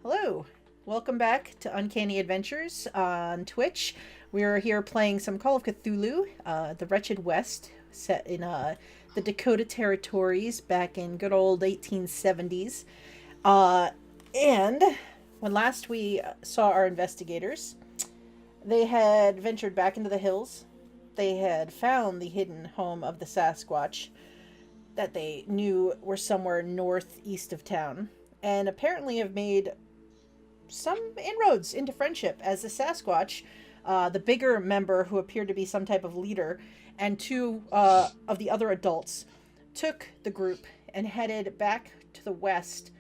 Hello, welcome back to Uncanny Adventures on Twitch. We are here playing some Call of Cthulhu, the Wretched West, set in the Dakota Territories back in good old 1870s. And when last we saw our investigators, they had ventured back into the hills. They had found the hidden home of the Sasquatch that they knew were somewhere northeast of town, and apparently have made some inroads into friendship as the Sasquatch, the bigger member who appeared to be some type of leader, and two of the other adults took the group and headed back to the west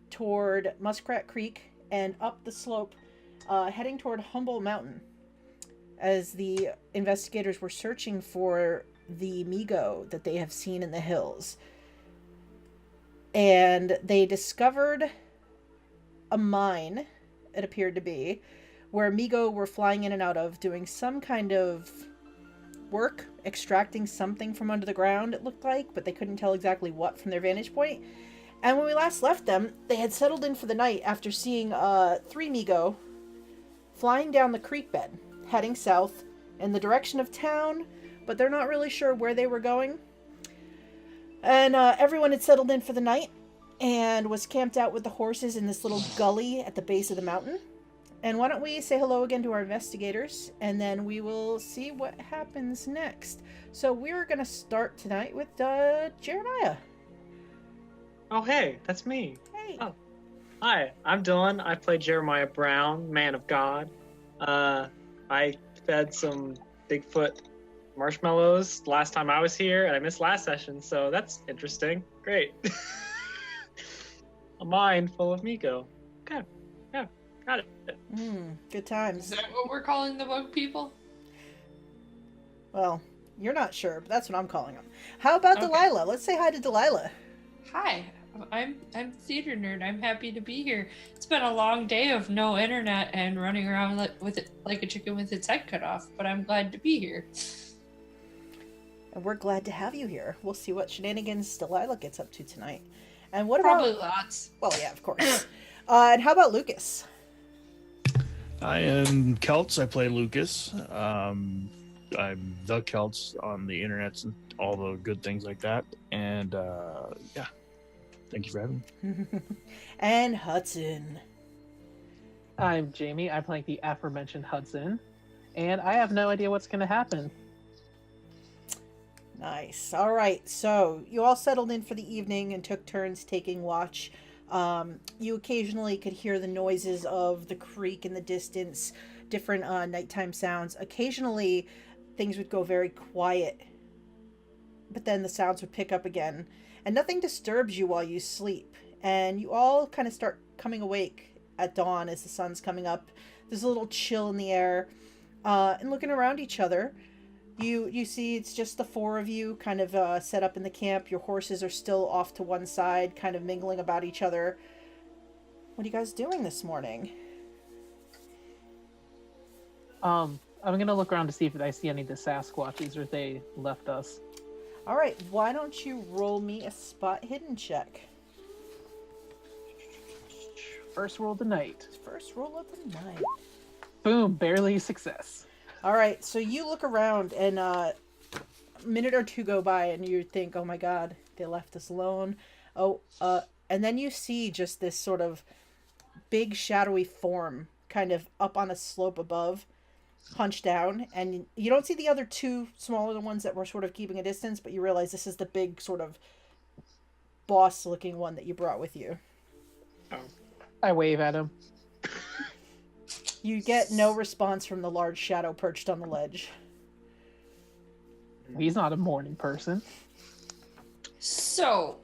toward Muskrat Creek and up the slope, heading toward Humboldt Mountain as the investigators were searching for the Migo that they have seen in the hills. And they discovered a mine, it appeared to be, where Migo were flying in and out of, doing some kind of work, extracting something from under the ground, it looked like, but they couldn't tell exactly what from their vantage point. And when we last left them, they had settled in for the night after seeing three Migo flying down the creek bed, heading south in the direction of town, but they're not really sure where they were going. And everyone had settled in for the night and was camped out with the horses in this little gully at the base of the mountain. And why don't we say hello again to our investigators, and then we will see what happens next. So we're going to start tonight with Jeremiah. Oh, hey, that's me. Hey. Oh. Hi, I'm Dylan. I play Jeremiah Brown, man of God. I fed some Bigfoot marshmallows last time I was here, and I missed last session, so that's interesting. Great. A mine full of Miko. Okay, yeah, got it. Good times. Is that what we're calling the bug people? Well, you're not sure, but that's what I'm calling them. How about Okay. Delilah? Let's say hi to Delilah. Hi, I'm theater nerd. I'm happy to be here. It's been a long day of no internet and running around with it like a chicken with its head cut off, but I'm glad to be here. And we're glad to have you here. We'll see what shenanigans Delilah gets up to tonight. And what Probably about... lots. Well, yeah, of course. And how about Lucas? I am Celts. I play Lucas. I'm the Celts on the internet and all the good things like that. And yeah, thank you for having me. And Hudson. I'm Jamie. I play the aforementioned Hudson, and I have no idea what's going to happen. Nice. All right. So you all settled in for the evening and took turns taking watch. You occasionally could hear the noises of the creek in the distance, different nighttime sounds. Occasionally, things would go very quiet, but then the sounds would pick up again, and nothing disturbs you while you sleep. And you all kind of start coming awake at dawn as the sun's coming up. There's a little chill in the air, and looking around each other, you see it's just the four of you kind of set up in the camp. Your horses are still off to one side, kind of mingling about each other. What are you guys doing this morning? I'm going to look around to see if I see any of the Sasquatches or if they left us. All right, why don't you roll me a spot hidden check? First roll of the night. First roll of the night. Boom, barely success. All right, so you look around, and a minute or two go by, and you think, oh my god, they left us alone. And then you see just this sort of big shadowy form kind of up on a slope above, hunched down, and you don't see the other two smaller ones that were sort of keeping a distance, but you realize this is the big sort of boss-looking one that you brought with you. Oh. I wave at him. You get no response from the large shadow perched on the ledge. He's not a morning person. So,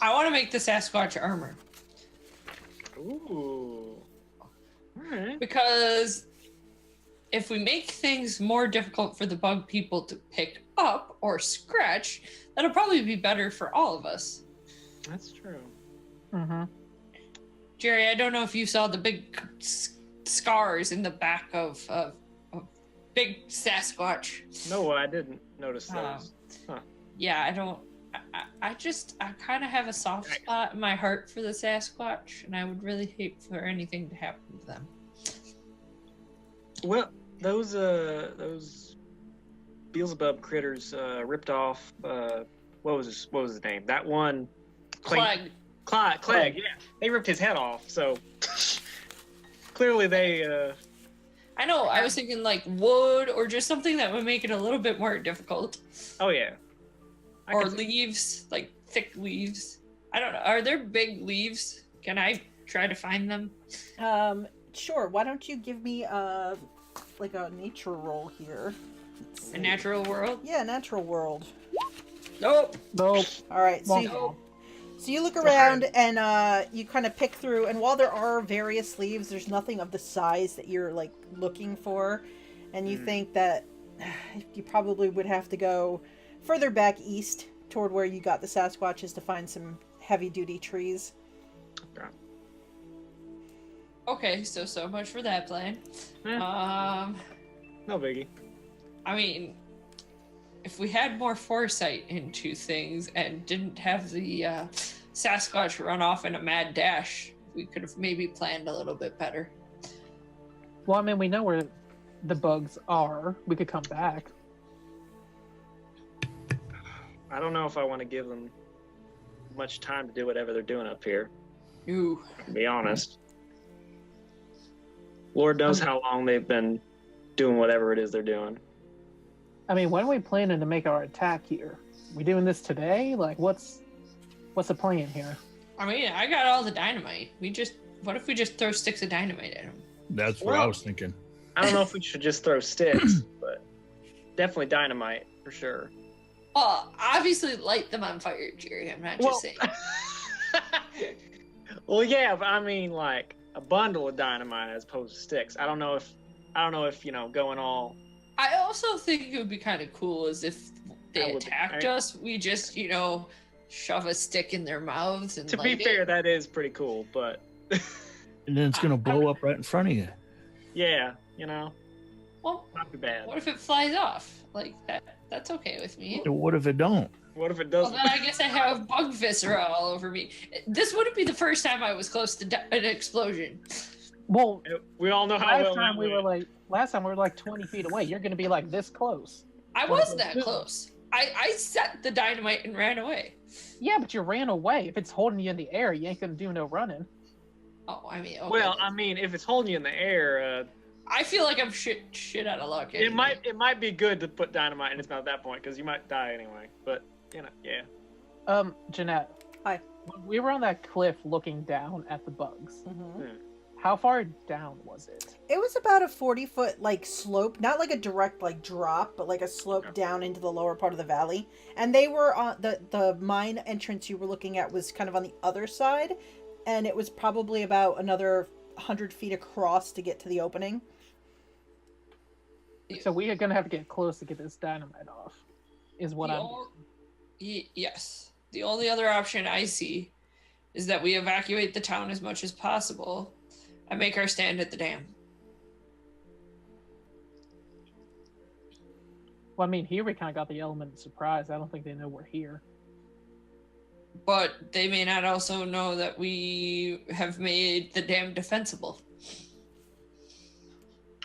I want to make the Sasquatch armor. Ooh. Alright. Because if we make things more difficult for the bug people to pick up or scratch, that'll probably be better for all of us. That's true. Mm-hmm. Jerry, I don't know if you saw the big scars in the back of big Sasquatch. No, I didn't notice those. Huh. Yeah, I kind of have a soft spot in my heart for the Sasquatch, and I would really hate for anything to happen to them. Well, those Beelzebub critters ripped off. What was his name? That one. Clegg. Clegg. Yeah, they ripped his head off. So clearly they. I know. I was thinking like wood or just something that would make it a little bit more difficult. Oh yeah. Or leaves, like thick leaves. I don't know. Are there big leaves? Can I try to find them? Sure. Why don't you give me like a nature roll here? A natural world? Yeah, natural world. Nope. Nope. All right. So you look around and you kind of pick through, and while there are various leaves, there's nothing of the size that you're like looking for, and you think that you probably would have to go further back east toward where you got the Sasquatches to find some heavy-duty trees. Okay, so much for that plan. No biggie. I mean, if we had more foresight into things and didn't have the Sasquatch run off in a mad dash, we could have maybe planned a little bit better. Well, I mean, we know where the bugs are. We could come back. I don't know if I want to give them much time to do whatever they're doing up here. Ooh. To be honest. Lord knows how long they've been doing whatever it is they're doing. I mean, when are we planning to make our attack here? We doing this today? Like, what's the plan here? I mean, I got all the dynamite. What if we just throw sticks of dynamite at them? That's what I was thinking. I don't know if we should just throw sticks, but definitely dynamite for sure. Well, obviously light them on fire, Jerry. I'm not just saying. Well, yeah, but I mean, like a bundle of dynamite as opposed to sticks. I don't know if going all. I also think it would be kind of cool as if they attacked us. We just, shove a stick in their mouths and. To be fair, that is pretty cool, but. And then it's gonna blow up right in front of you. Yeah, Well, not too bad. What if it flies off like that? That's okay with me. What if it don't? What if it doesn't? Well, then I guess I have bug viscera all over me. This wouldn't be the first time I was close to an explosion. Well, we all know how last time we were like 20 feet away. You're going to be like this close. I was that close. I set the dynamite and ran away. Yeah, but you ran away. If it's holding you in the air, you ain't going to do no running. Oh, I mean, okay. Well, I mean, if it's holding you in the air, I feel like I'm shit out of luck. Anyway. It might be good to put dynamite in its mouth at that point because you might die anyway. But yeah. Jeanette. Hi. When we were on that cliff looking down at the bugs. Mm-hmm. How far down was it? It was about a 40-foot slope, not like a direct drop, but like a slope down into the lower part of the valley. And they were on the mine entrance you were looking at was kind of on the other side, and it was probably about another 100 feet across to get to the opening. So we are gonna have to get close to get this dynamite off. Is what Yes. The only other option I see is that we evacuate the town as much as possible and make our stand at the dam. Well, I mean, here we kind of got the element of surprise. I don't think they know we're here. But they may not also know that we have made the dam defensible.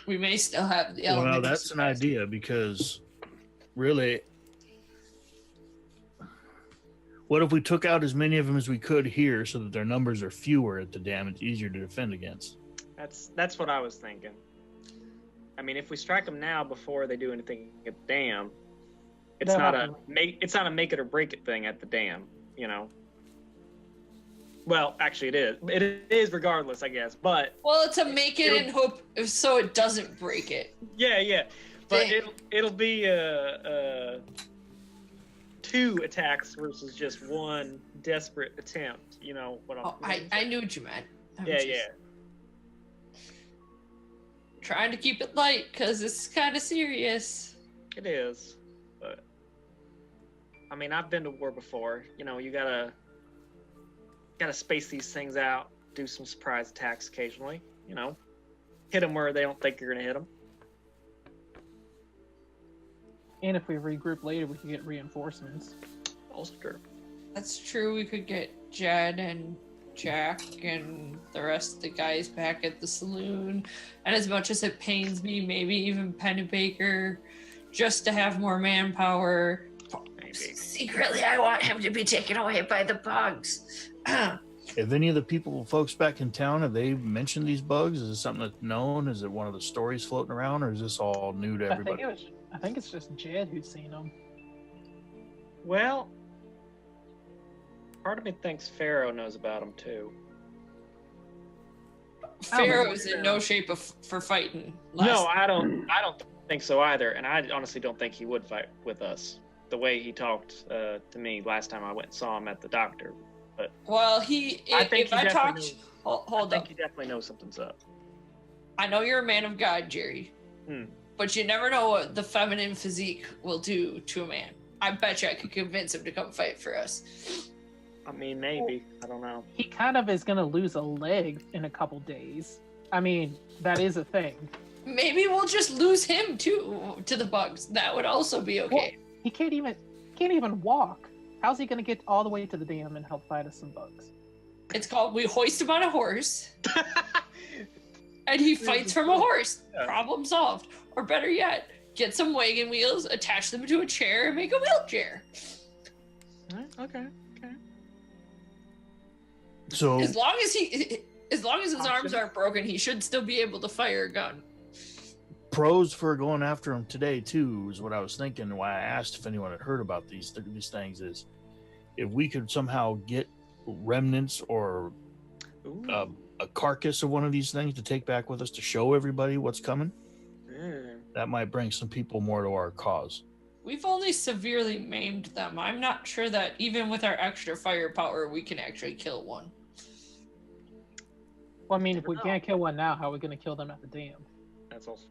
We may still have the element. Well, that's an idea because really, what if we took out as many of them as we could here so that their numbers are fewer at the dam? It's easier to defend against. That's what I was thinking. I mean, if we strike them now before they do anything at the dam, it's not a make it or break it thing at the dam, Well, actually, it is. It is regardless, I guess. But it's a make it and hope so it doesn't break it. Yeah. But it'll be two attacks versus just one desperate attempt. You know what I knew what you meant. Yeah. Trying to keep it light because this is kind of serious. It is, but I mean, I've been to war before. You gotta space these things out. Do some surprise attacks occasionally. Hit them where they don't think you're gonna hit them. And if we regroup later, we can get reinforcements. Also true. That's true. We could get Jed and Jack and the rest of the guys back at the saloon. And as much as it pains me, maybe even Pennebaker, just to have more manpower. Maybe. Secretly, I want him to be taken away by the bugs. Have any of the folks back in town, have they mentioned these bugs? Is it something that's known? Is it one of the stories floating around, or is this all new to everybody? I think it's just Jed who's seen them. Well, part of me thinks Pharaoh knows about them too. Pharaoh's in no shape for fighting. No, I don't think so either, and I honestly don't think he would fight with us. The way he talked to me last time I went and saw him at the doctor. But well, I think he definitely knows something's up. I know you're a man of God, Jerry, but you never know what the feminine physique will do to a man. I bet you I could convince him to come fight for us. I mean, maybe. I don't know. He kind of is going to lose a leg in a couple days. I mean, that is a thing. Maybe we'll just lose him too to the bugs. That would also be okay. Well, he can't even walk. How's he going to get all the way to the dam and help fight us some bugs? It's called we hoist him on a horse, and he fights from a horse. Yeah. Problem solved. Or better yet, get some wagon wheels, attach them to a chair, and make a wheelchair. Okay. So As long as his arms aren't broken, he should still be able to fire a gun. pros for going after him today too is what I was thinking. Why I asked if anyone had heard about these things is if we could somehow get remnants or a carcass of one of these things to take back with us to show everybody what's coming, that might bring some people more to our cause. We've only severely maimed them. I'm not sure that even with our extra firepower, we can actually kill one. Well, I mean, if we can't kill one now, how are we going to kill them at the dam? That's also.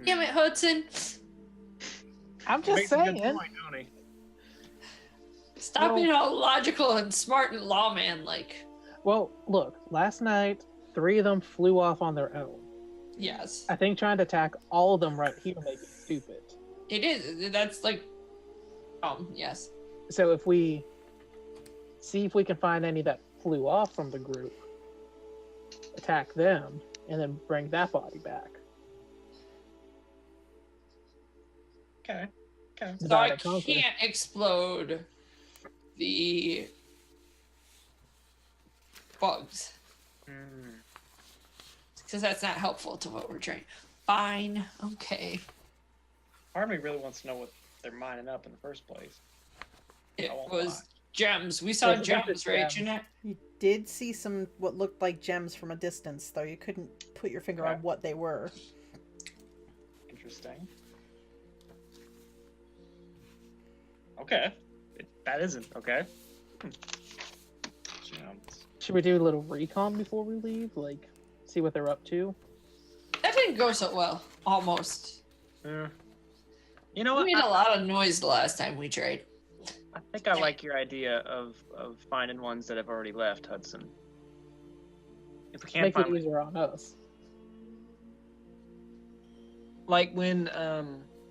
Damn it, Hudson! I'm just saying. Good point, don't he? Stop being all logical and smart and lawman like. Well, look, last night, 3 of them flew off on their own. Yes. I think trying to attack all of them right here may be stupid. It is. That's like. Yes. So if we see if we can find any that flew off from the group, attack them, and then bring that body back. Okay. So I can't explode the bugs. Because that's not helpful to what we're trying. Fine. Okay. Part of me really wants to know what they're mining up in the first place. It I won't was lie. gems. We saw There's a bunch of gems, right, gems. Jeanette? You did see some what looked like gems from a distance, though you couldn't put your finger on Okay. what they were. Interesting. Okay. That isn't okay. Gems. Should we do a little recon before we leave? Like, see what they're up to? That didn't go so well. Almost. Yeah. You know We what? made a lot of noise the last time we tried. I think I like your idea of finding ones that have already left, Hudson. If we can't Make it find easier on us. like when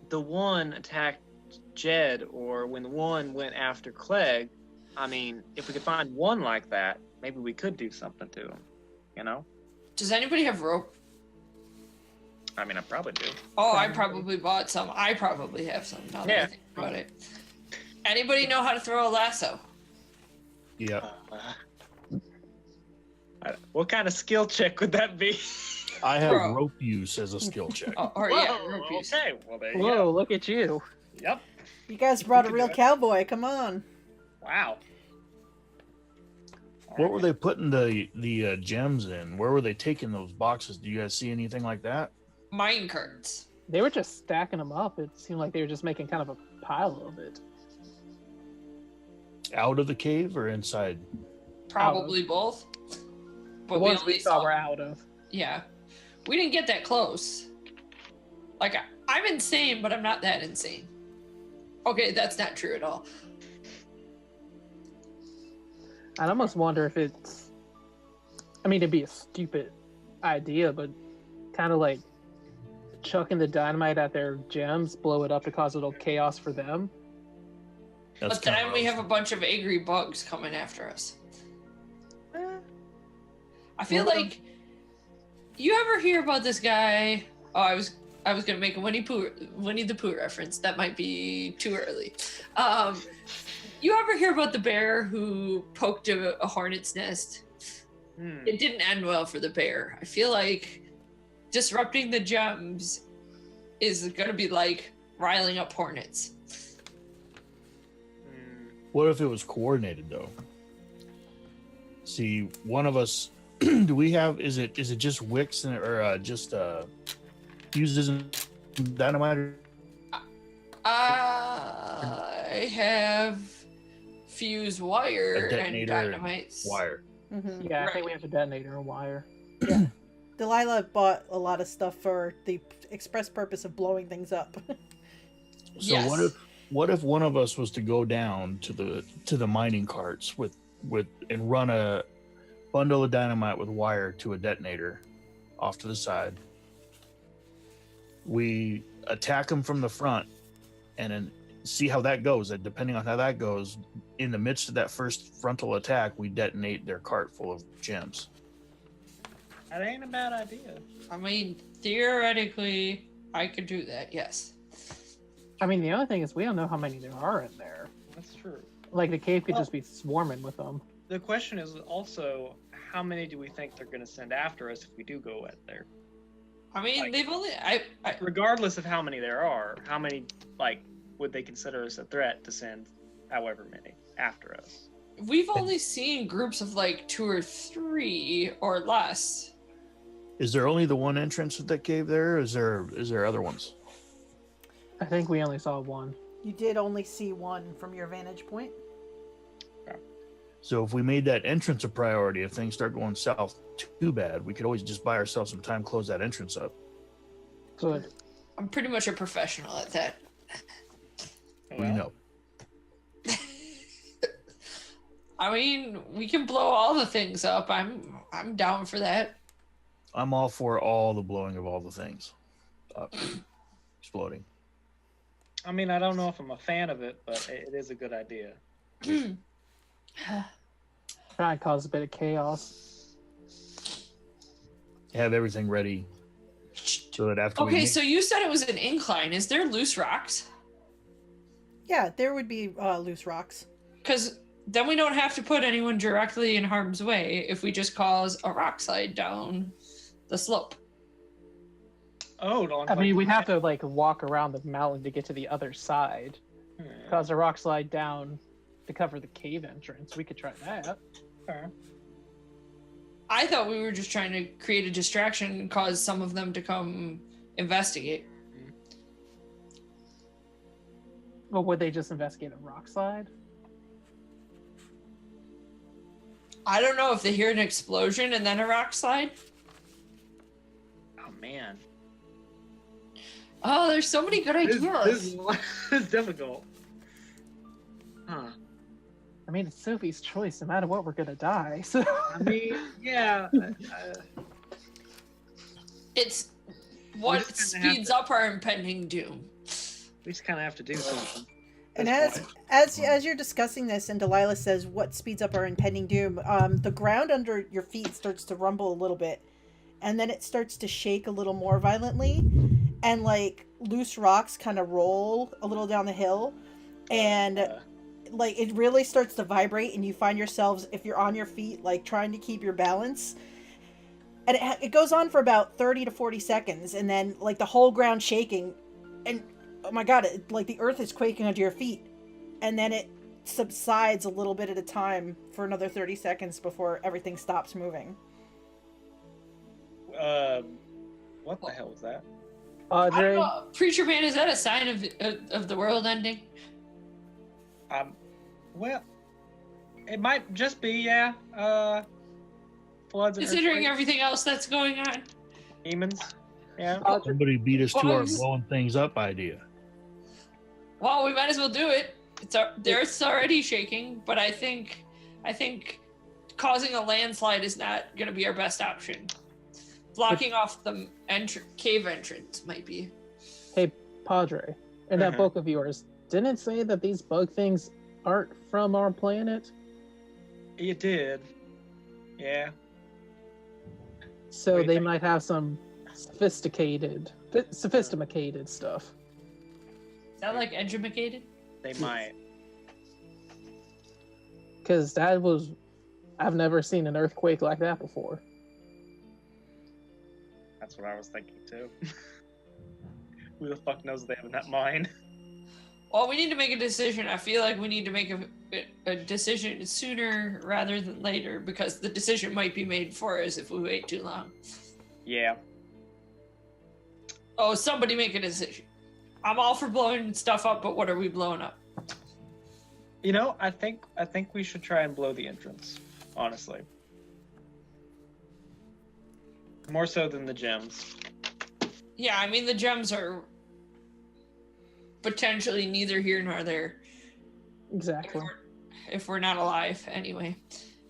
the one attacked Jed or when the one went after Clegg, I mean, if we could find one like that, maybe we could do something to him, you know? Does anybody have rope? I mean, I probably do. Oh, I probably bought some. I probably have some now that I think about it. Anybody know how to throw a lasso? Yeah. What kind of skill check would that be? I have Bro. rope use as a skill check. Oh, or yeah, rope use. Okay, well there you Whoa, go. look at you. Yep. You guys brought a could real do it. cowboy. Come on. Wow. What were they putting the gems in? Where were they taking those boxes? Do you guys see anything like that? Mine carts. They were just stacking them up. It seemed like they were just making kind of a pile of it. Out of the cave or inside? Probably both. The But ones only we saw were out of. Yeah. We didn't get that close. Like, I'm insane, but I'm not that insane. Okay, that's not true at all. I'd almost wonder if it's... I mean, it'd be a stupid idea, but kind of like chucking the dynamite at their gems, blow it up to cause a little chaos for them. But then we have a bunch of angry bugs coming after us. I feel like you ever hear about this guy? Oh, I was gonna make a Winnie the Pooh reference. That might be too early. You ever hear about the bear who poked a hornet's nest? It didn't end well for the bear. I feel like disrupting the gems is gonna be like riling up hornets. What if it was coordinated though? See, one of us. Do we have? Is it just wicks or just fuses and dynamite? I have fuse wire and dynamite wire. Mm-hmm. Yeah, I think we have a detonator and wire. Yeah. Delilah bought a lot of stuff for the express purpose of blowing things up. So yes. What if one of us was to go down to the mining carts with and run a bundle of dynamite with wire to a detonator off to the side? We attack them from the front and then see how that goes. And depending on how that goes, in the midst of that first frontal attack, we detonate their cart full of gems. That ain't a bad idea. I mean, theoretically, I could do that, yes. I mean, the other thing is we don't know how many there are in there. That's true. Like, the cave could just be swarming with them. The question is also, how many do we think they're going to send after us if we do go at there? I mean, they've only... regardless of how many there are, how many, would they consider us a threat to send however many after us? We've only seen groups of, 2 or 3 or less. Is there only the one entrance to that cave there, or is there other ones? I think we only saw one. You did only see one from your vantage point. So if we made that entrance a priority, if things start going south too bad, we could always just buy ourselves some time, close that entrance up. Good. I'm pretty much a professional at that. We know. I mean, we can blow all the things up. I'm down for that. I'm all for all the blowing of all the things up, exploding. I mean, I don't know if I'm a fan of it, but it is a good idea. Try and cause a bit of chaos. Have everything ready so that after Okay, so you said it was an incline. Is there loose rocks? Yeah, there would be loose rocks. Because then we don't have to put anyone directly in harm's way if we just cause a rock slide down the slope. Oh, I mean, we'd have to walk around the mountain to get to the other side. Cause a rock slide down to cover the cave entrance. We could try that. I thought we were just trying to create a distraction and cause some of them to come investigate. Well, would they just investigate a rock slide? I don't know if they hear an explosion and then a rock slide. Oh, man. Oh, there's so many good ideas. This is difficult. Huh. I mean, it's Sophie's choice. No matter what, we're gonna die. So I mean, yeah. It's what speeds up our impending doom. We just kind of have to do something. And as you're discussing this, and Delilah says, "What speeds up our impending doom?" The ground under your feet starts to rumble a little bit, and then it starts to shake a little more violently, and loose rocks kind of roll a little down the hill, and it really starts to vibrate, and you find yourselves, if you're on your feet, trying to keep your balance, and it goes on for about 30 to 40 seconds, and then the whole ground shaking, and oh my god, the earth is quaking under your feet, and then it subsides a little bit at a time for another 30 seconds before everything stops moving. What the hell was that? I don't know. Preacher Man, is that a sign of the world ending? Well, it might just be, yeah. Floods. Considering everything else that's going on. Demons. Yeah. Somebody beat us to our blowing things up idea. Well, we might as well do it. The earth's already shaking, but I think causing a landslide is not going to be our best option. Blocking off the cave entrance might be. Hey, Padre, in that book of yours, didn't it say that these bug things art from our planet, You did. Yeah. so What do you they think? might have some sophisticated stuff. Is that like edumacated? They might. Because I've never seen an earthquake like that before. That's what I was thinking too. Who the fuck knows what they have in that mine? Well, we need to make a decision. I feel like we need to make a decision sooner rather than later because the decision might be made for us if we wait too long. Yeah. Oh, somebody make a decision. I'm all for blowing stuff up, but what are we blowing up? You know, I think we should try and blow the entrance. Honestly. More so than the gems. Yeah, I mean the gems are potentially neither here nor there. Exactly. If we're not alive, anyway.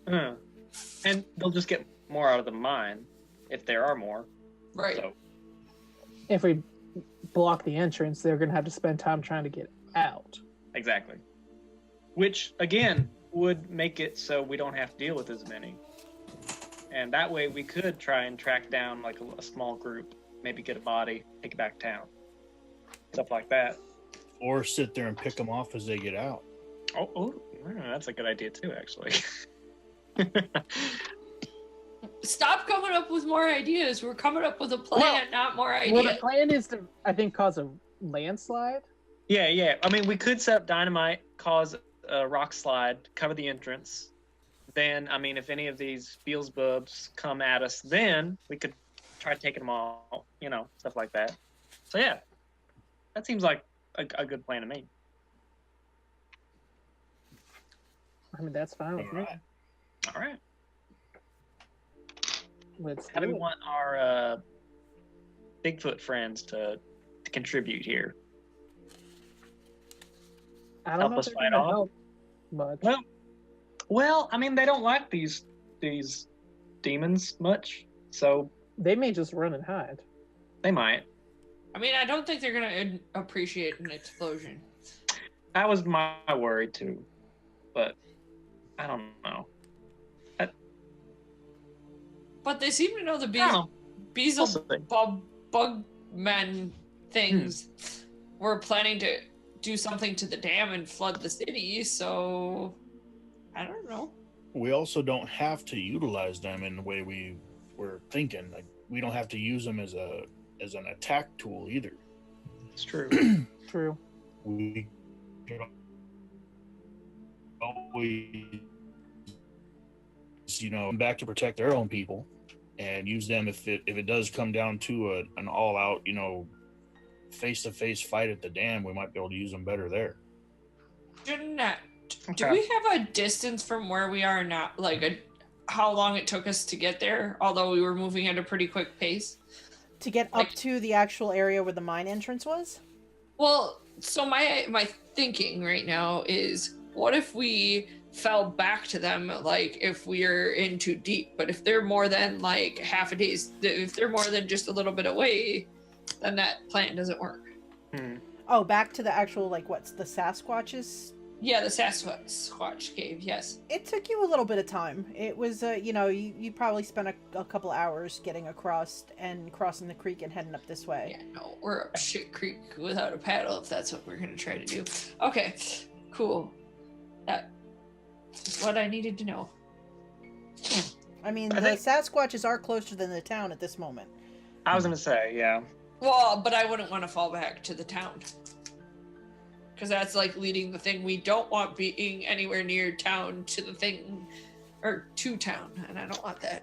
And they'll just get more out of the mine if there are more. Right. So, If we block the entrance, they're going to have to spend time trying to get out. exactly. Which, again, would make it so we don't have to deal with as many. And that way we could try and track down like a small group, maybe get a body, take it back to town. Stuff like that. Or sit there and pick them off as they get out. Oh, that's a good idea too, actually. Stop coming up with more ideas. We're coming up with a plan, Well, not more ideas. Well, the plan is to, I think, cause a landslide. Yeah. I mean, we could set up dynamite, cause a rock slide, cover the entrance. Then, I mean, if any of these Beelzebubs come at us, then we could try taking them all, stuff like that. So, yeah, that seems like a good plan to me. I mean, that's fine with me. All right. Let's How do we do it. want our Bigfoot friends to contribute here? I don't help know us if fight they're gonna off? help much. Well, I mean, they don't like these demons much, so They may just run and hide. they might. I mean, I don't think they're gonna appreciate an explosion. That was my worry too, but I don't know. But they seem to know the I don't know. bug men things. We're planning to do something to the dam and flood the city, so I don't know. We also don't have to utilize them in the way we were thinking. Like, we don't have to use them as an attack tool either. It's true. True. We can always, come back to protect their own people and use them if it does come down to an all-out, face-to-face fight at the dam. We might be able to use them better there. Jeanette, do Okay. we have a distance from where we are now? How long it took us to get there? Although we were moving at a pretty quick pace. To get up to the actual area where the mine entrance was? Well, so my thinking right now is, what if we fell back to them, if we're in too deep? But if they're more than half a day's, if they're more than just a little bit away, then that plan doesn't work. Oh, back to the actual, what's the Sasquatches? Yeah, the Sasquatch cave, yes. It took you a little bit of time. It was, you probably spent a couple hours getting across and crossing the creek and heading up this way. Yeah, no, we're up shit creek without a paddle if that's what we're gonna try to do. Okay, cool. That is what I needed to know. I mean, I the think- Sasquatches are closer than the town at this moment. I was gonna say, yeah. Well, but I wouldn't want to fall back to the town. Because that's leading the thing we don't want being anywhere near town to the thing, or to town, and I don't want that.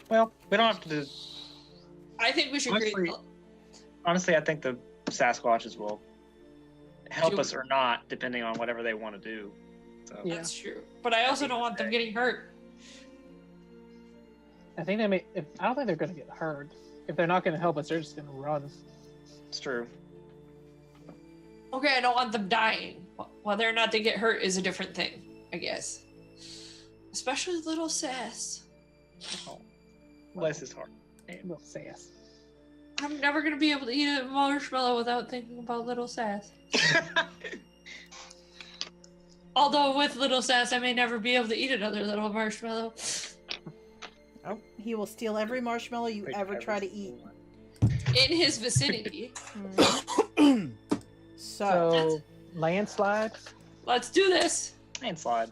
Well, we don't have to do. I think we should Honestly, I think the Sasquatches will help Do- us or not, depending on whatever they want to do. So. Yeah. That's true. But I also don't want them getting hurt. I think I don't think they're going to get hurt. If they're not going to help us, they're just going to run. It's true. Okay, I don't want them dying. Whether or not they get hurt is a different thing, I guess. Especially little Sass. Bless his heart. Little sass. I'm never gonna be able to eat a marshmallow without thinking about little Sass. Although with little sass, I may never be able to eat another little marshmallow. Oh, he will steal every marshmallow you ever try to eat. In his vicinity. So, landslide? Let's do this. Landslide.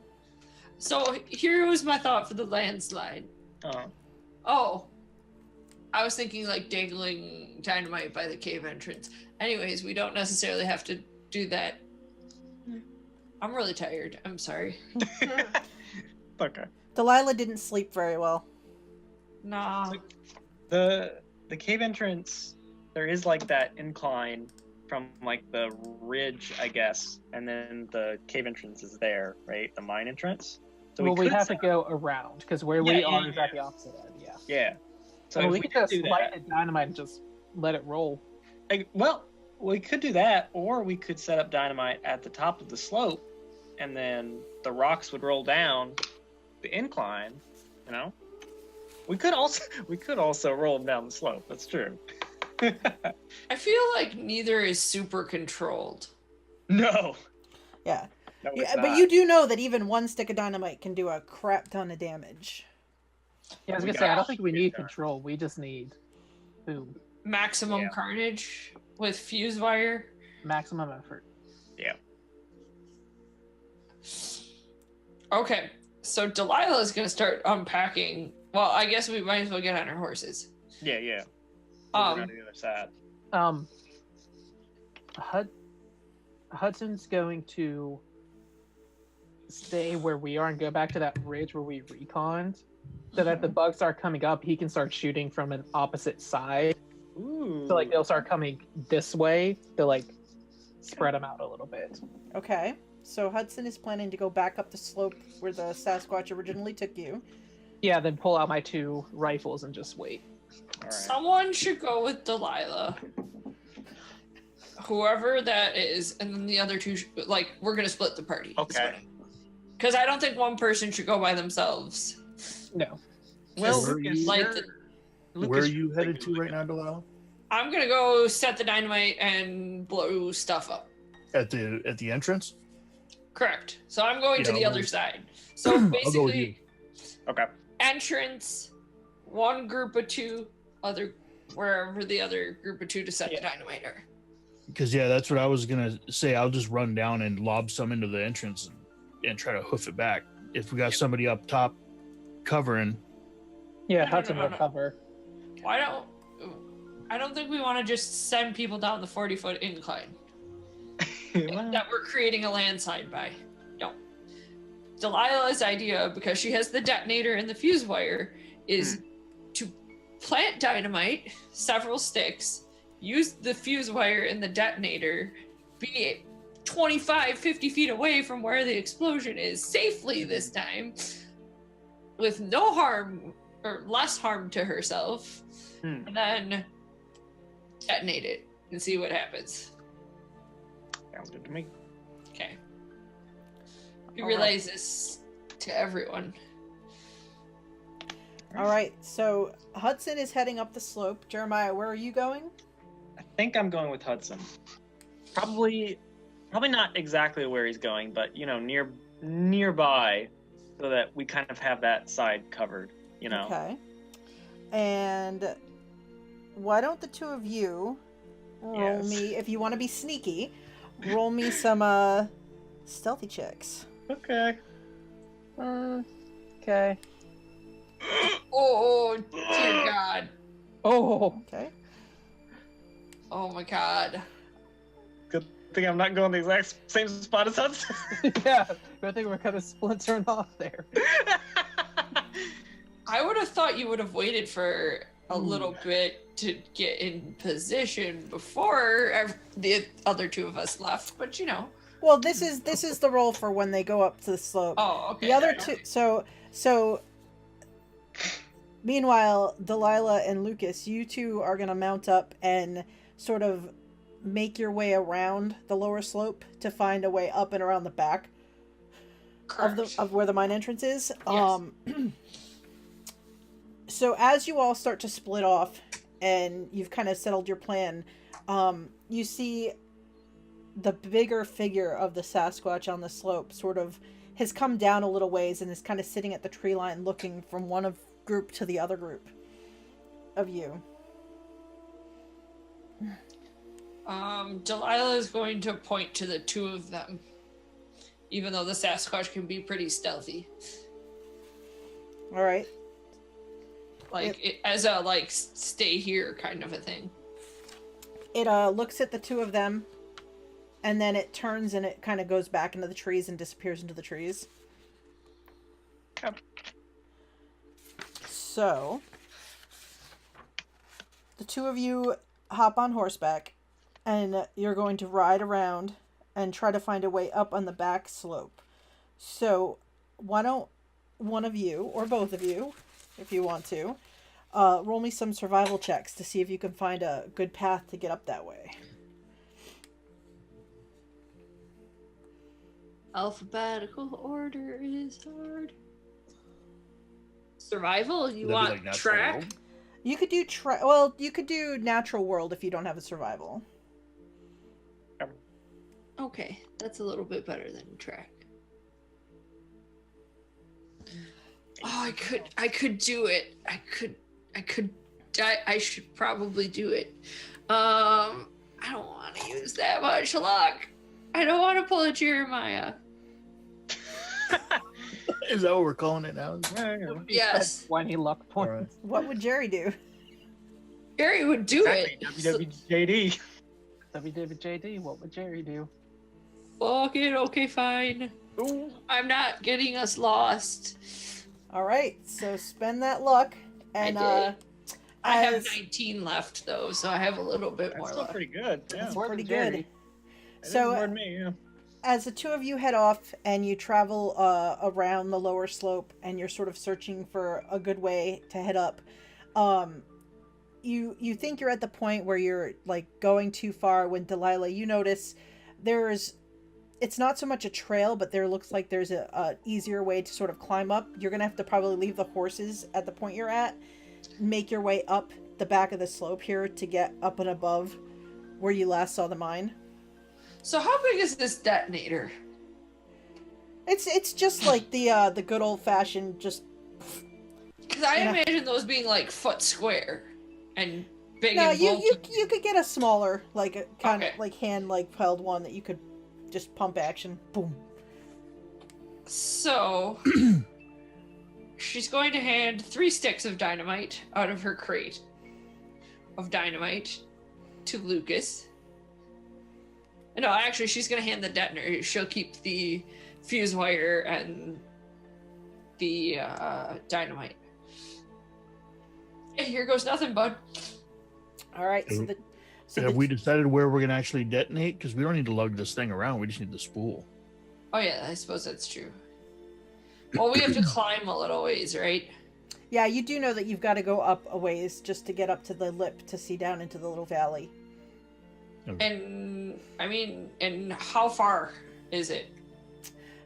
So here was my thought for the landslide. Oh, I was thinking like dangling dynamite by the cave entrance. Anyways, we don't necessarily have to do that. I'm really tired. I'm sorry. Okay. Delilah didn't sleep very well. Nah. The cave entrance, there is like that incline from like the ridge, I guess, and then the cave entrance is there, right? The mine entrance. So Well, we could have to set- go around, because where we are is at the opposite end, yeah. Yeah. So So if we could just do light that, it dynamite and just let it roll. well, we could do that, or we could set up dynamite at the top of the slope, and then the rocks would roll down the incline. You know, we could also roll them down the slope. That's true. I feel like neither is super controlled. No. Yeah. No, Yeah, it's but not. you do know that even one stick of dynamite can do a crap ton of damage. Yeah, I was We gonna say, I got don't think we need there. control. We just need boom, Maximum Yeah. carnage with fuse wire. maximum effort. Yeah. Okay, so Delilah is gonna start unpacking. Well, I guess we might as well get on our horses. Yeah. Yeah. We're Um, on the other side. Hudson's going to stay where we are and go back to that ridge where we reconned, so that if the bugs start coming up, he can start shooting from an opposite side. Ooh. So like they'll start coming this way to like spread them out a little bit. Okay. So Hudson is planning to go back up the slope where the Sasquatch originally took you. Yeah, then pull out my 2 rifles and just wait. All right. Someone should go with Delilah. Whoever that is, and then the other 2, like, we're gonna split the party. Okay. Because I don't think one person should go by themselves. No. Well, Just Lucas, light the- Where are you headed to right now, Delilah? I'm gonna go set the dynamite and blow stuff up. At the entrance? Correct. So I'm going to Yeah, the I'll other go- side. So I'll go with basically, Okay. entrance, one group of 2, other wherever the other group of 2 to set Yeah. the dynamite are. Because yeah, that's what I was gonna say. I'll just run down and lob some into the entrance and try to hoof it back. If we got somebody up top covering, Yeah, No, Hudson no, will no. cover. I don't think we want to just send people down the 40-foot incline Well, that we're creating a landslide by. No. Delilah's idea, because she has the detonator and the fuse wire, is to plant dynamite, several sticks, use the fuse wire and the detonator, be 25, 50 feet away from where the explosion is safely this time, with no harm or less harm to herself, and then detonate it and see what happens. sounds good to me. Okay. We All realize this to everyone. All right. So Hudson is heading up the slope. Jeremiah, where are you going? I think I'm going with Hudson. Probably not exactly where he's going, but nearby, so that we kind of have that side covered. You know. Okay. And why don't the 2 of you roll Yes. me, if you want to be sneaky, roll me some stealthy checks. Okay. Okay. Oh, dear God. Oh, Okay. Oh, my God. Good thing I'm not going the exact same spot as Hudson. yeah. I think we're kind of splintering off there. I would have thought you would have waited for a little bit to get in position before the other 2 of us left, but Well, this is the roll for when they go up to the slope. Oh, okay. The other 2, so meanwhile, Delilah and Lucas, you 2 are going to mount up and sort of make your way around the lower slope to find a way up and around the back Correct. of where the mine entrance is. Yes. So as you all start to split off and you've kind of settled your plan, you see the bigger figure of the Sasquatch on the slope sort of has come down a little ways and is kind of sitting at the tree line looking from one of group to the other group of you. Delilah is going to point to the two of them, even though the Sasquatch can be pretty stealthy. All right. As a stay here kind of a thing. It looks at the two of them, and then it turns and it kind of goes back into the trees and disappears into the trees. Yep. So, the two of you hop on horseback, and you're going to ride around and try to find a way up on the back slope. So, why don't one of you, or both of you, if you want to, roll me some survival checks to see if you can find a good path to get up that way. Alphabetical order is hard. Survival? You Would that be want like natural track? world? You could do you could do natural world if you don't have a survival. Okay, that's a little bit better than track. Oh, I could do it. I should probably do it. I don't want to use that much luck. I don't want to pull a Jeremiah. Is that what we're calling it now? Yes. 20 luck All points. right. What would Jerry do? Jerry would do it. WWJD. WWJD, what would Jerry do? Fuck it. Okay, fine. Ooh. I'm not getting us lost. All right, so spend that luck, and I have as- 19 left though, so I have a little bit That's more still left. pretty good. Yeah. That's More pretty than Jerry. good. It So- is more than me, yeah. As the two of you head off and you travel around the lower slope, and you're sort of searching for a good way to head up, you think you're at the point where you're like going too far when Delilah, you notice it's not so much a trail, but there looks like there's a easier way to sort of climb up. You're gonna have to probably leave the horses at the point you're at, make your way up the back of the slope here to get up and above where you last saw the mine. So how big is this detonator? It's just like the good old fashioned just. Because I Yeah. imagine those being like foot square and big No, and you bulky. could get a smaller, like a kind Okay. of like hand like held one that you could just pump action. Boom. So she's going to hand 3 sticks of dynamite out of her crate of dynamite to Lucas. No, actually, she's going to hand the detonator. She'll keep the fuse wire and the dynamite. Hey, here goes nothing, bud. All right. So Have we decided where we're going to actually detonate? Because we don't need to lug this thing around. We just need the spool. Oh yeah, I suppose that's true. Well, we have to climb a little ways, right? yeah, you do know that you've got to go up a ways just to get up to the lip to see down into the little valley. And I mean, and how far is it?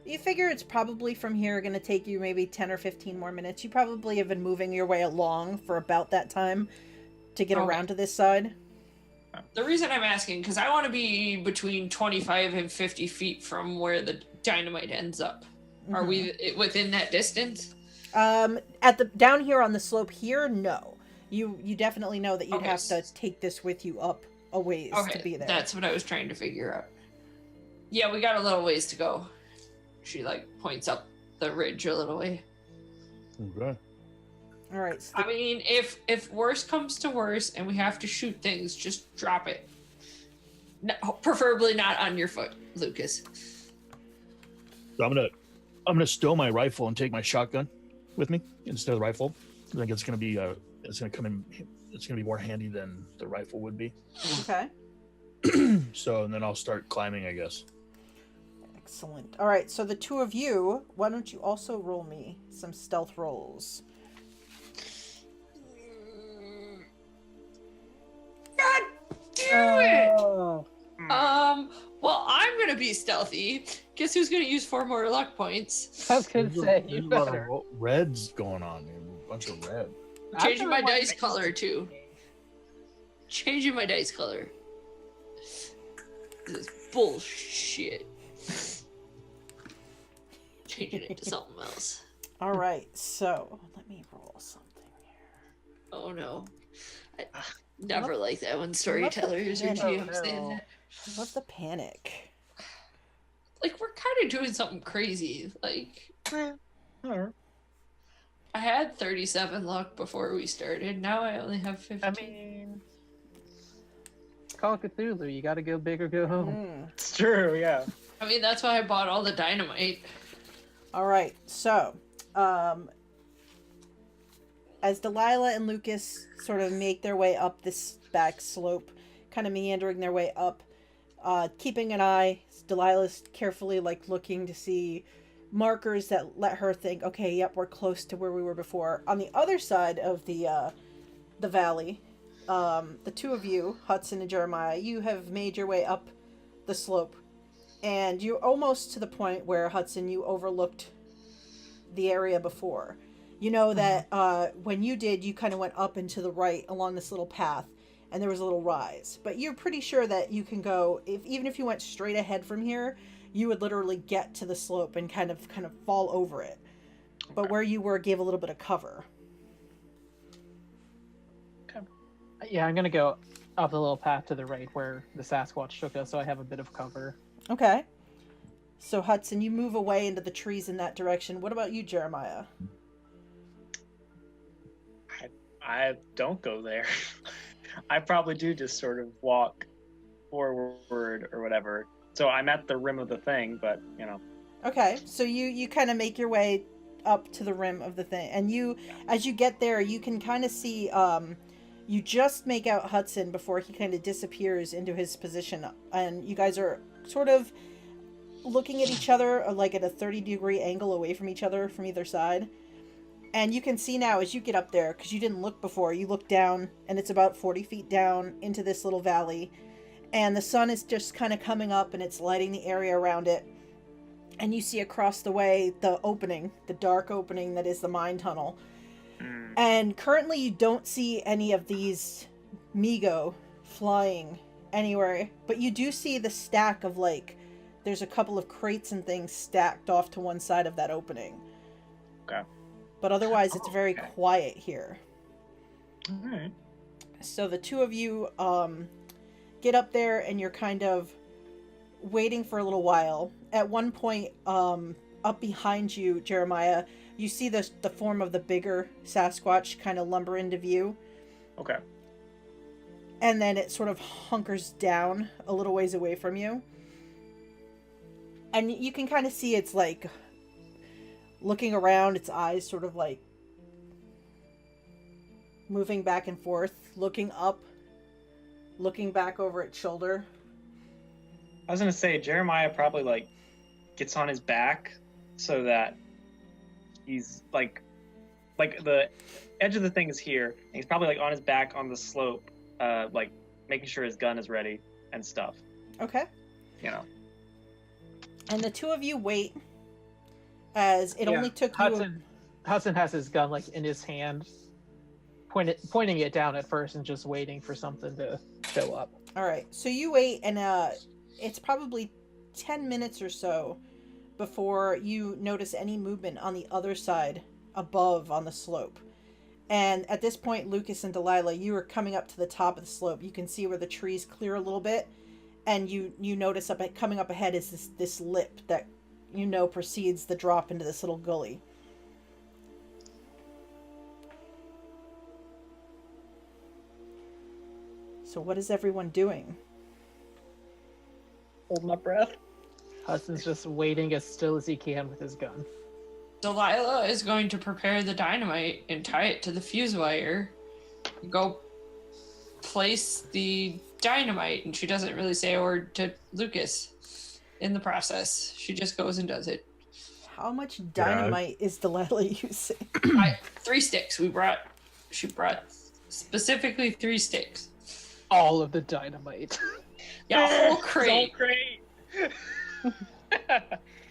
You figure it's probably from here going to take you maybe 10 or 15 more minutes. You probably have been moving your way along for about that time to get Okay. around to this side. The reason I'm asking, because I want to be between 25 and 50 feet from where the dynamite ends up. Are we within that distance? At the down here on the slope here, no. You definitely know that you'd Okay. have to take this with you up a ways Okay, to be there. that's what I was trying to figure out. Yeah, we got a little ways to go. She like points up the ridge a little way. Okay. All right. So I mean, if worse comes to worse and we have to shoot things, just drop it. No, preferably not on your foot, Lucas. So I'm gonna stow my rifle and take my shotgun with me instead of the rifle. I think it's gonna be it's gonna be more handy than the rifle would be. okay. So and then I'll start climbing, I guess. Excellent. All right. So the two of you, why don't you also roll me some stealth rolls? God damn it! Oh, Well, I'm gonna be stealthy. Guess who's gonna use 4 more luck points? I was gonna say, There's you a lot better. of reds going on here. A bunch of red. Changing my After one- dice color too. Changing my dice color. This bullshit. Changing it to something else. All right, so let me roll something here. Oh no. I never like that when storytellers or panic. GMs Oh, say no. that. I love the panic. Like, we're kind of doing something crazy. Like, Or- I had 37 luck before we started. Now I only have 15. I mean, Call of Cthulhu. You gotta go big or go home. Mm. It's true, yeah. I mean, that's why I bought all the dynamite. All right, so as Delilah and Lucas sort of make their way up this back slope, kind of meandering their way up, keeping an eye, Delilah's carefully like looking to see markers that let her think, okay, yep, we're close to where we were before. On the other side of the valley, the two of you, Hudson and Jeremiah, you have made your way up the slope, and you're almost to the point where, Hudson, you overlooked the area before. You know that when you did, you kind of went up and to the right along this little path, and there was a little rise. But you're pretty sure that you can go, even if you went straight ahead from here, you would literally get to the slope and kind of fall over it. But where you were gave a little bit of cover. Yeah, I'm gonna go up the little path to the right where the Sasquatch took us, so I have a bit of cover. Okay. So, Hudson, you move away into the trees in that direction. What about you, Jeremiah? I don't go there. I probably do just sort of walk forward or whatever. So I'm at the rim of the thing, but, you know. Okay, so you kind of make your way up to the rim of the thing. And as you get there, you can kind of see, you just make out Hudson before he kind of disappears into his position. And you guys are sort of looking at each other like at a 30-degree angle away from each other from either side. And you can see now as you get up there, because you didn't look before, you look down and it's about 40 feet down into this little valley. And the sun is just kind of coming up and it's lighting the area around it. And you see across the way the opening, the dark opening that is the mine tunnel. And currently you don't see any of these Migo flying anywhere. But you do see the stack of, like, there's a couple of crates and things stacked off to one side of that opening. Okay. But otherwise it's very okay. quiet here. All right. So the two of you get up there and you're kind of waiting for a little while. At one point, up behind you, Jeremiah, you see the form of the bigger Sasquatch kind of lumber into view. Okay. And then it sort of hunkers down a little ways away from you. And you can kind of see it's like looking around, its eyes sort of like moving back and forth, looking up, looking back over its shoulder. I was gonna say Jeremiah probably like gets on his back so that he's like the edge of the thing is here, and he's probably like on his back on the slope, like making sure his gun is ready and stuff. Okay. You know. And the two of you wait as it only took you... Hudson has his gun like in his hand, pointing it down at first and just waiting for something to show up. All right, so you wait, and it's probably 10 minutes or so before you notice any movement on the other side above on the slope. And at this point, Lucas and Delilah, you are coming up to the top of the slope. You can see where the trees clear a little bit, and you notice coming up ahead is this lip that precedes the drop into this little gully. So what is everyone doing? Hold my breath. Hudson's just waiting as still as he can with his gun. Delilah is going to prepare the dynamite and tie it to the fuse wire. Go place the dynamite, and she doesn't really say a word to Lucas in the process. She just goes and does it. How much dynamite is Delilah using? 3 sticks. She brought specifically 3 sticks. All of the dynamite. Yeah, a whole crate. So great.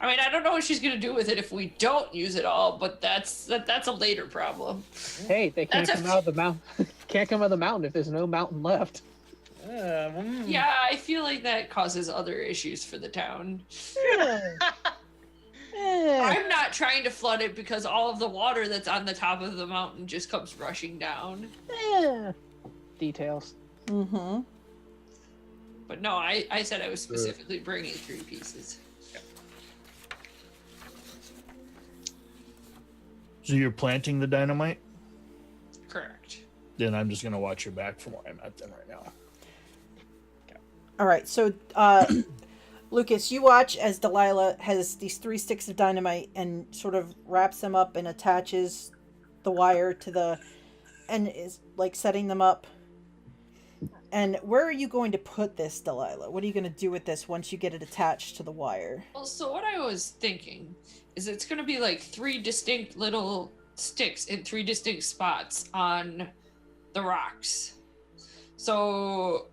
I mean, I don't know what she's gonna do with it if we don't use it all, but that's a later problem. Hey, they can't That's come out of the mountain. Can't come out of the mountain if there's no mountain left. Yeah, I feel like that causes other issues for the town. I'm not trying to flood it because all of the water that's on the top of the mountain just comes rushing down. Details. Mm-hmm. But no, I said I was specifically bringing 3 pieces. So you're planting the dynamite? Correct. Then I'm just gonna watch your back from where I'm at then right now. All right, so Lucas, you watch as Delilah has these 3 sticks of dynamite and sort of wraps them up and attaches the wire to the, and is like setting them up. And where are you going to put this, Delilah? What are you going to do with this once you get it attached to the wire? Well, so what I was thinking is it's going to be like 3 distinct little sticks in 3 distinct spots on the rocks. So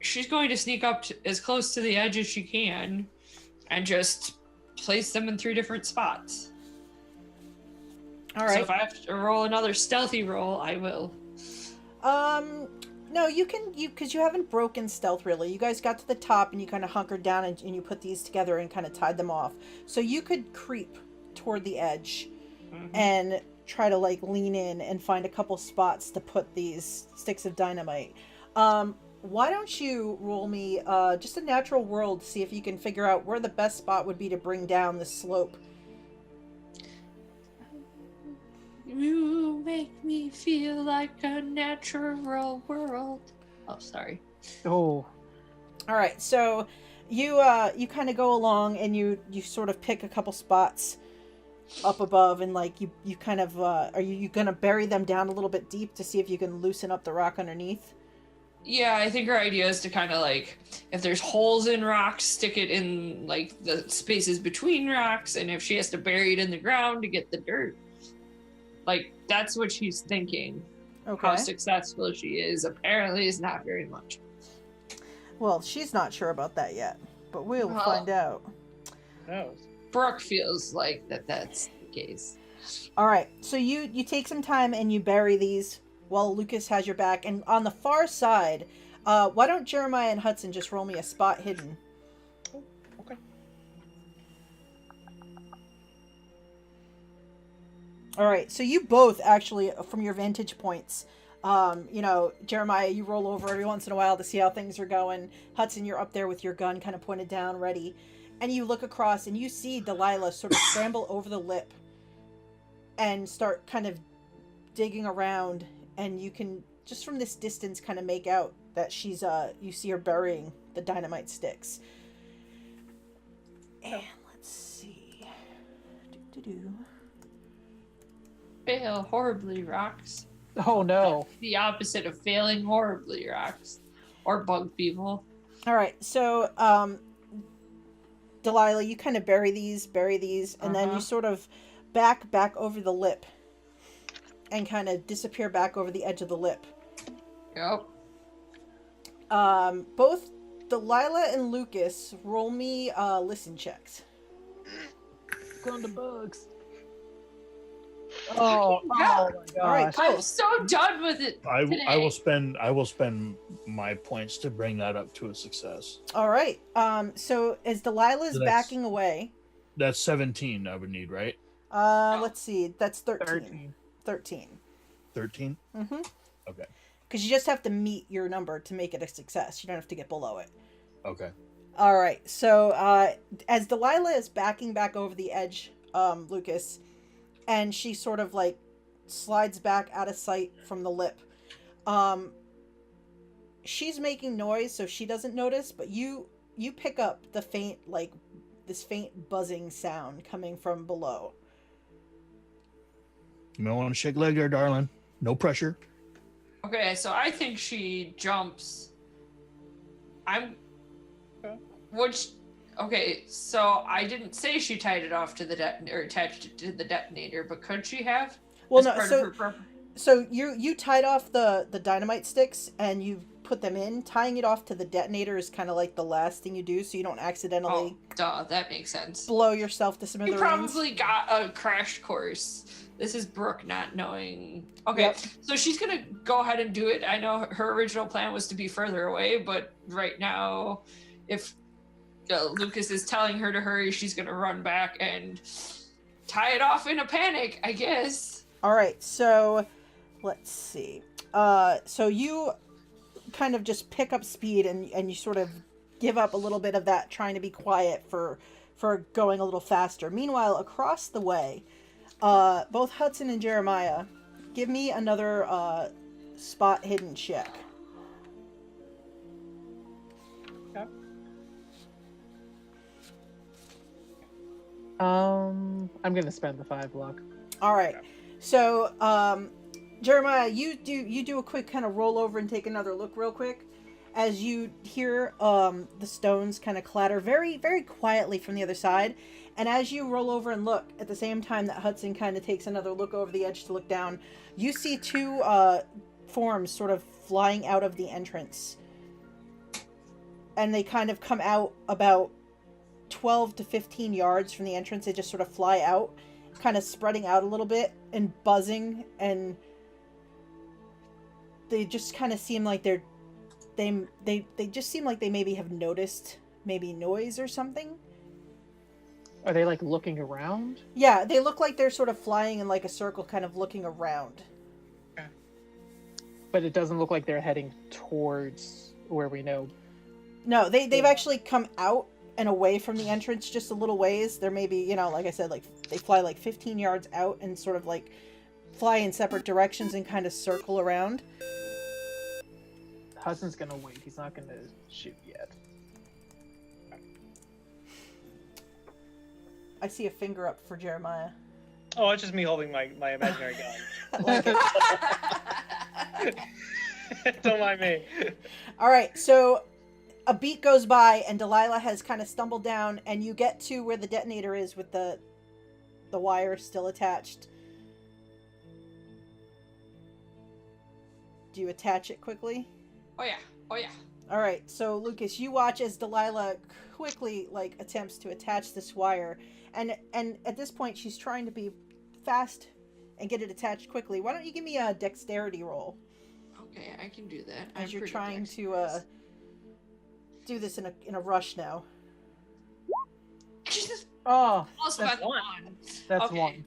she's going to sneak up as close to the edge as she can and just place them in 3 different spots. All right. So if I have to roll another stealthy roll, I will. No, because you haven't broken stealth really. You guys got to the top and you kind of hunkered down and you put these together and kind of tied them off. So you could creep toward the edge and try to like lean in and find a couple spots to put these sticks of dynamite. Why don't you roll me just a natural world to see if you can figure out where the best spot would be to bring down the slope. You make me feel like a natural world. Oh, sorry. Oh. All right, so you kind of go along and you sort of pick a couple spots up above and like you kind of are you gonna bury them down a little bit deep to see if you can loosen up the rock underneath? Yeah, I think her idea is to kind of like, if there's holes in rocks, stick it in like the spaces between rocks, and if she has to bury it in the ground to get the dirt. Like, that's what she's thinking. Okay. How successful she is apparently is not very much. Well, she's not sure about that yet, but we'll Well, find out. Oh. Brooke feels like that's the case. All right, so you take some time and you bury these while Lucas has your back. And on the far side, why don't Jeremiah and Hudson just roll me a spot hidden? Oh, okay. All right, so you both actually, from your vantage points, Jeremiah, you roll over every once in a while to see how things are going. Hudson, you're up there with your gun kind of pointed down, ready. And you look across and you see Delilah sort of scramble over the lip and start kind of digging around. And you can, just from this distance, kind of make out that she's, you see her burying the dynamite sticks. And let's see. Do-do-do. Fail horribly, rocks. Oh no. The opposite of failing horribly, rocks. Or bug people. All right, so Delilah, you kind of bury these, and then you sort of back over the lip and kind of disappear back over the edge of the lip. Yep. Both Delilah and Lucas, roll me listen checks. Going to bugs. Oh my gosh. All right, cool. I'm so done with it. I will spend my points to bring that up to a success. All right. So as Delilah's backing away, that's 17 I would need, right? Let's see. That's 13. 13. 13? Mm-hmm. Okay. Because you just have to meet your number to make it a success. You don't have to get below it. Okay. All right. So as Delilah is backing back over the edge, Lucas, and she sort of like slides back out of sight from the lip. She's making noise, so she doesn't notice, but you pick up the faint, like this faint buzzing sound coming from below. You might want to shake a leg there, darling. No pressure. Okay, so I think she jumps. Okay, so I didn't say she tied it off to the or attached it to the detonator, but could she have? Well, no. So you tied off the dynamite sticks and you put them in. Tying it off to the detonator is kind of like the last thing you do, so you don't accidentally that makes sense. blow yourself to You smithereens. probably got a crash course. This is Brooke not knowing. Okay, Yep. so she's gonna go ahead and do it. I know her original plan was to be further away, but right now, if Lucas is telling her to hurry, she's gonna run back and tie it off in a panic, I guess. All right, so let's see. So you kind of just pick up speed and you sort of give up a little bit of that trying to be quiet for going a little faster. Meanwhile, across the way, both Hudson and Jeremiah, give me another spot hidden check. Okay. I'm gonna spend the 5 luck. All right. So, Jeremiah, you do a quick kind of roll over and take another look real quick as you hear the stones kind of clatter very, very quietly from the other side. And as you roll over and look, at the same time that Hudson kind of takes another look over the edge to look down, you see 2 forms sort of flying out of the entrance. And they kind of come out about 12 to 15 yards from the entrance. They just sort of fly out, kind of spreading out a little bit and buzzing, and they just kind of seem like they just seem like they maybe have noticed maybe noise or something. Are they like looking around? Yeah, they look like they're sort of flying in like a circle, kind of looking around. But it doesn't look like they're heading towards where we know. No, they've actually come out and away from the entrance just a little ways. They're maybe, like I said, like they fly like 15 yards out and sort of like fly in separate directions and kind of circle around. Hudson's gonna wait. He's not gonna shoot yet. I see a finger up for Jeremiah. Oh, it's just me holding my imaginary gun. I like it. Don't mind me. All right, so a beat goes by and Delilah has kind of stumbled down, and you get to where the detonator is with the wire still attached. Do you attach it quickly? Oh yeah. All right, so Lucas, you watch as Delilah quickly attempts to attach this wire, and at this point she's trying to be fast and get it attached quickly. Why don't you give me a dexterity roll? Okay, I can do that. As you're trying to do this in a rush now. Jesus, Oh, almost That's got the one. one. that's Okay. 1.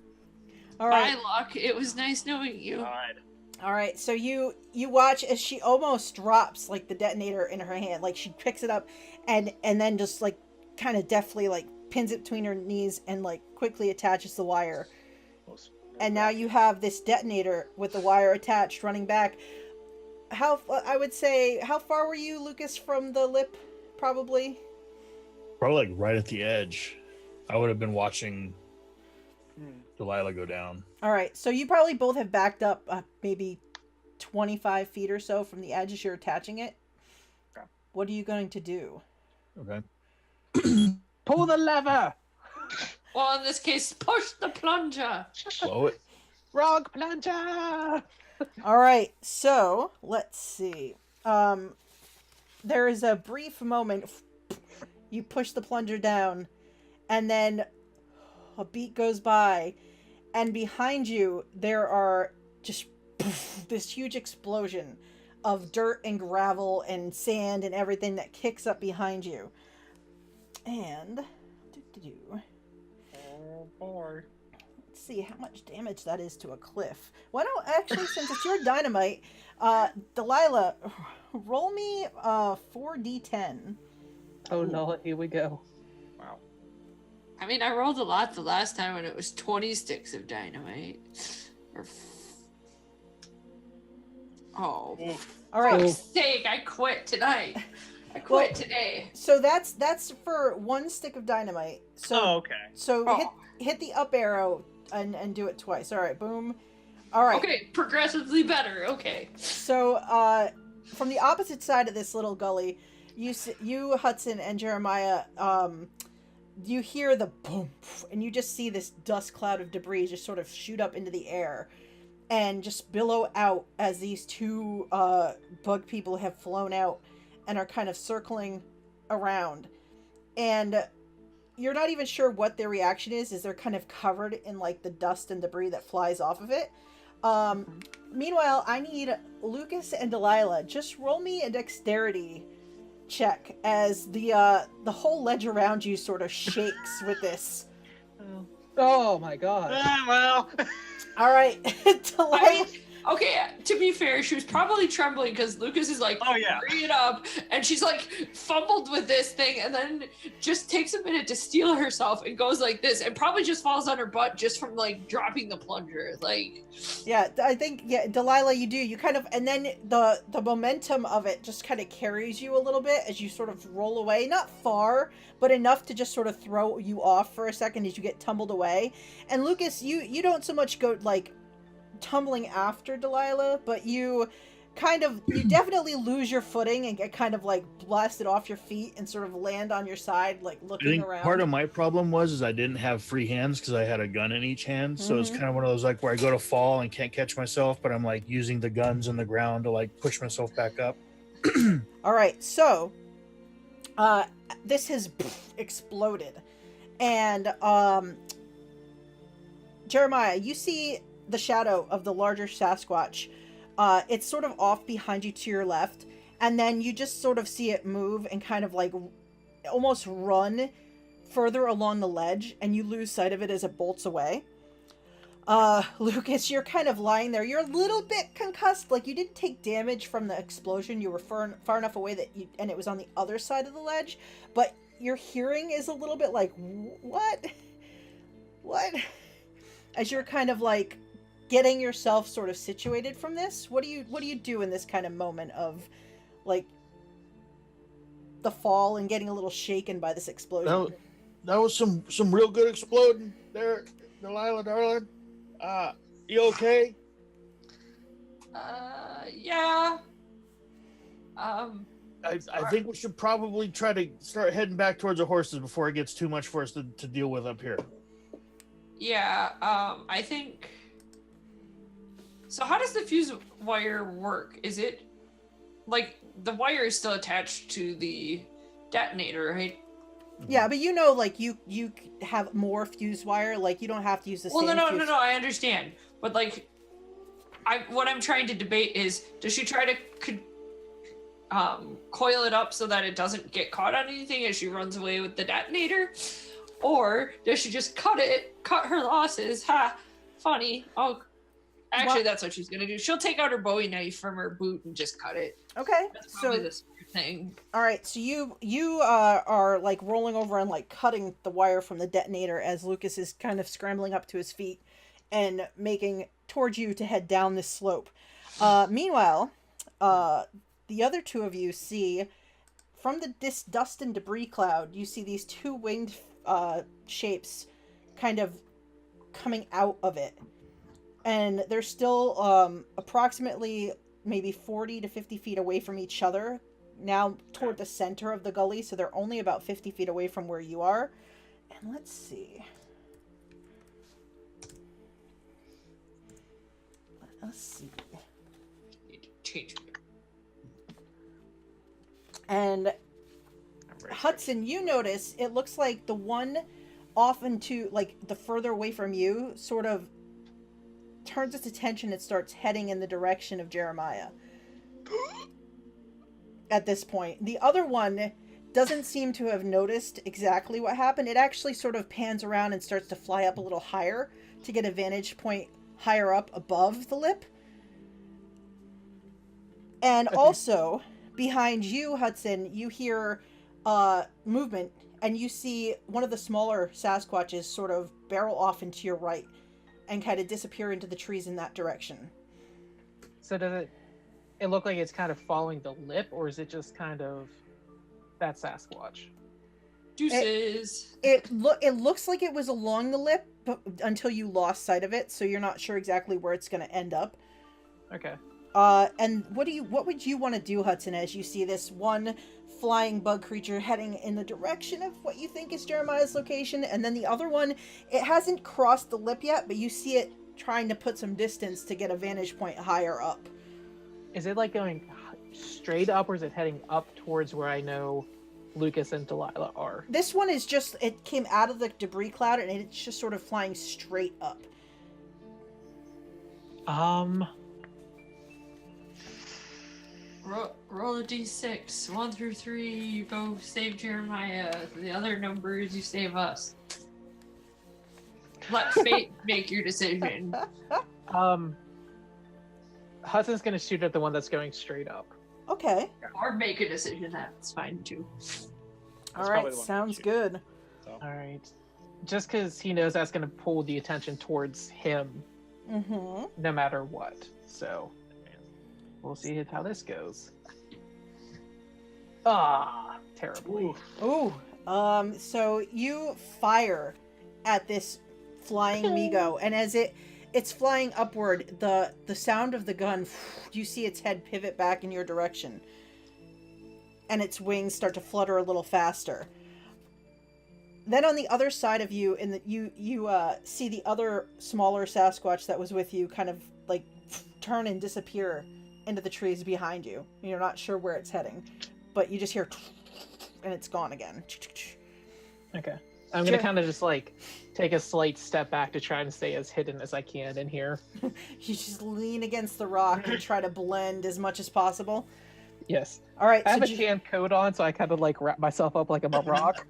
All right. Bye, Luck. It was nice knowing you. God. All right, so you watch as she almost drops like the detonator in her hand, like she picks it up and then just like kind of deftly like pins it between her knees and like quickly attaches the wire. And now you have this detonator with the wire attached running back. How far were you, Lucas, from the lip? Probably Probably like right at the edge. I would have been watching Delilah go down. All right, so you probably both have backed up maybe 25 feet or so from the edge as you're attaching it. Okay. What are you going to do? Okay. Pull the lever! Well, in this case, push the plunger. Blow it. Rock plunger! All right, so let's see. There is a brief moment. You push the plunger down, and then a beat goes by, and behind you there are just this huge explosion of dirt and gravel and sand and everything that kicks up behind you. And Oh boy. let's see how much damage that is to a cliff. Why don't actually, since it's your dynamite, Delilah, roll me 4d10. Oh no, here we go. Wow. I mean, I rolled a lot the last time when it was 20 sticks of dynamite. Oh, All right. fuck's sake, I quit tonight. I quit today. So that's for 1 stick of dynamite. So Oh, okay. so Oh. hit the up arrow and do it twice. All right, boom. All right. Okay, progressively better. Okay. So from the opposite side of this little gully, you Hudson and Jeremiah, you hear the boom, and you just see this dust cloud of debris just sort of shoot up into the air. and just billow out as these two bug people have flown out and are kind of circling around. And you're not even sure what their reaction is, as they're kind of covered in like the dust and debris that flies off of it. Meanwhile, I need Lucas and Delilah. Just roll me a dexterity check as the whole ledge around you sort of shakes with this. Oh my god. Well. All right, Delilah. I mean, okay, to be fair, she was probably trembling because Lucas is like, Oh, yeah. bring it up, and she's like fumbled with this thing, and then just takes a minute to steel herself and goes like this, and probably just falls on her butt just from like dropping the plunger. Like, Yeah, I think, yeah, Delilah, you do. You kind of, and then the momentum of it just kind of carries you a little bit as you sort of roll away. Not far, but enough to just sort of throw you off for a second as you get tumbled away. And Lucas, you don't so much go like tumbling after Delilah, but you definitely lose your footing and get kind of like blasted off your feet and sort of land on your side, like I looking think around. part of my problem was I didn't have free hands because I had a gun in each hand. So it's kind of one of those like where I go to fall and can't catch myself, but I'm like using the guns in the ground to like push myself back up. All right, so this has exploded, and Jeremiah, you see the shadow of the larger Sasquatch. It's sort of off behind you to your left, and then you just sort of see it move and kind of like almost run further along the ledge, and you lose sight of it as it bolts away. Lucas, you're kind of lying there. You're a little bit concussed. Like, you didn't take damage from the explosion. You were far enough away and it was on the other side of the ledge, but your hearing is a little bit like, what? As you're kind of like getting yourself sort of situated from this, what do you do in this kind of moment of like the fall and getting a little shaken by this explosion? That was some real good exploding there, Delilah, darling. You okay? Yeah. I think we should probably try to start heading back towards the horses before it gets too much for us to deal with up here. Yeah, I think... So how does the fuse wire work? Is it... Like, the wire is still attached to the detonator, right? Yeah, but you know, like, you have more fuse wire. Like, you don't have to use the same No, fuse. I understand. But, like, what I'm trying to debate is, does she try to coil it up so that it doesn't get caught on anything as she runs away with the detonator? Or does she just cut her losses? Ha! Funny. Oh, actually, that's what she's gonna do. She'll take out her Bowie knife from her boot and just cut it. Okay, That's probably the smart thing. All right, so you are like rolling over and like cutting the wire from the detonator as Lucas is kind of scrambling up to his feet and making towards you to head down this slope. Meanwhile, the other two of you see from this dust and debris cloud, you see these two winged shapes kind of coming out of it, and they're still approximately maybe 40 to 50 feet away from each other, now toward the center of the gully, so they're only about 50 feet away from where you are. And let's see. Need to change it. And Hudson, you notice it looks like the one off into, like, the further away from you sort of turns its attention and starts heading in the direction of Jeremiah. At this point, the other one doesn't seem to have noticed exactly what happened. It actually sort of pans around and starts to fly up a little higher to get a vantage point higher up above the lip. And also, behind you, Hudson, you hear movement, and you see one of the smaller Sasquatches sort of barrel off into your right and kind of disappear into the trees in that direction. So does it look like it's kind of following the lip, or is it just kind of that Sasquatch? Deuces. It looks like it was along the lip, but until you lost sight of it, so you're not sure exactly where it's going to end up. Okay. And what would you want to do, Hudson, as you see this one flying bug creature heading in the direction of what you think is Jeremiah's location, and then the other one, it hasn't crossed the lip yet, but you see it trying to put some distance to get a vantage point higher up. Is it like going straight up, or is it heading up towards where I know Lucas and Delilah are? This one is just, it came out of the debris cloud and it's just sort of flying straight up. Roll a d6. 1 through 3, you go save Jeremiah. The other numbers, you save us. Let fate make your decision. Hudson's gonna shoot at the one that's going straight up. Okay. Or make a decision, that's fine too. All right, sounds good. So. All right. Just because he knows that's gonna pull the attention towards him, no matter what. So we'll see how this goes. Terribly. Ooh. So you fire at this flying Migo, and as it's flying upward, the sound of the gun, you see its head pivot back in your direction, and its wings start to flutter a little faster. Then on the other side of you, you see the other smaller Sasquatch that was with you kind of like turn and disappear into the trees behind you. You're not sure where it's heading, but you just hear and it's gone again. Okay. I'm gonna kind of just like take a slight step back to try and stay as hidden as I can in here. You just lean against the rock and try to blend as much as possible. Yes. All right. I have so a tan coat on, so I kind of like wrap myself up like I'm a rock.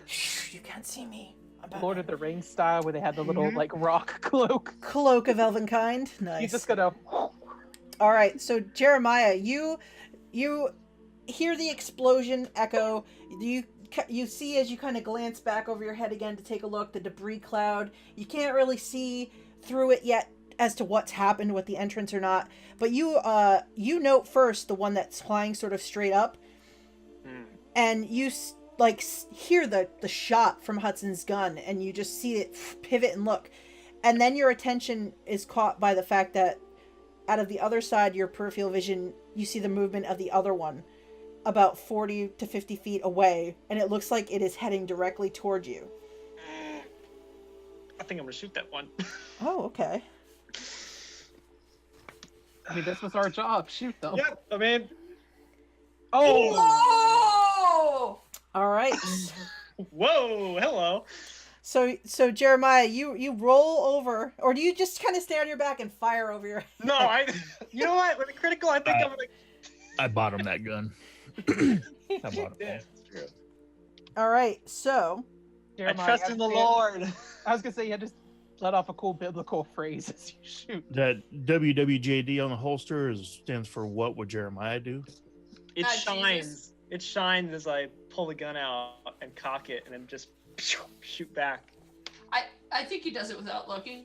Shh, you can't see me. Lord of the Rings style, where they had the little like rock cloak. Cloak of elvenkind. Nice. He's just gonna. All right. So Jeremiah, you hear the explosion echo. You see as you kind of glance back over your head again to take a look, the debris cloud. You can't really see through it yet as to what's happened with the entrance or not. But you note first the one that's flying sort of straight up, and you hear the shot from Hudson's gun, and you just see it pivot and look, and then your attention is caught by the fact that out of the other side, your peripheral vision, you see the movement of the other one about 40 to 50 feet away, and it looks like it is heading directly toward you. I think I'm gonna shoot that one. Oh, okay. I mean, this was our job. Shoot them. Yep, I mean. Oh! Oh! All right. Whoa! Hello. So Jeremiah, you roll over, or do you just kind of stay on your back and fire over your head? No, you know what? With a critical, I think I'm gonna. I bought him that gun. I bought him. Yeah, it's true. All right, so Jeremiah, I trust in the Lord. I was gonna say you had to let off a cool biblical phrase as you shoot. That WWJD on the holster stands for what would Jeremiah do? It shines. Jesus. It shines as I pull the gun out and cock it, and then just shoot back. I think he does it without looking.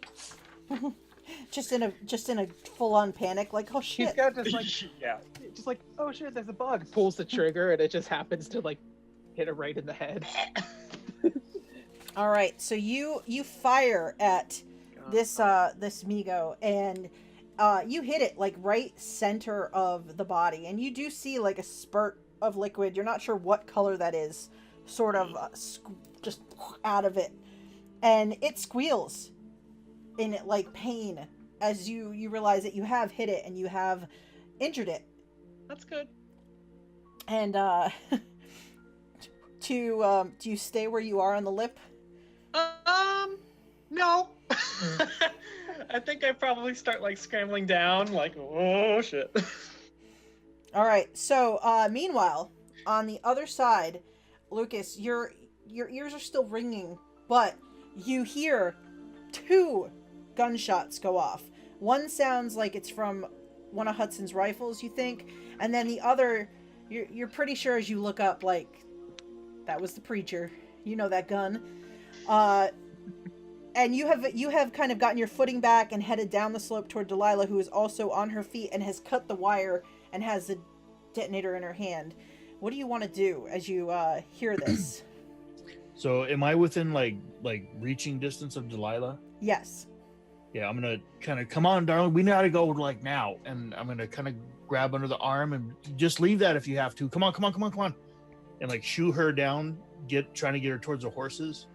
just in a full-on panic, like, oh He's shit. got just like Yeah. just like, oh shit, there's a bug. Pulls the trigger and it just happens to like hit it right in the head. All right, so you fire at this Migo, and you hit it like right center of the body, and you do see like a spurt of liquid. You're not sure what color that is, sort of just out of it, and it squeals in it like pain as you realize that you have hit it and you have injured it. That's good. And do you stay where you are on the lip? No. I think I probably start like scrambling down, like, oh shit. All right. So meanwhile, on the other side, Lucas, your ears are still ringing, but you hear 2 gunshots go off. One sounds like it's from one of Hudson's rifles, you think, and then the other, you're pretty sure as you look up, like, that was the preacher. You know that gun. And you have kind of gotten your footing back and headed down the slope toward Delilah, who is also on her feet and has cut the wire and has the detonator in her hand. What do you want to do as you hear this? So am I within like reaching distance of Delilah? Yes. Yeah, I'm gonna kind of, come on, darling, we gotta go like now, and I'm gonna kind of grab under the arm and just leave that if you have to. Come on, and like shoo her down, trying to get her towards the horses.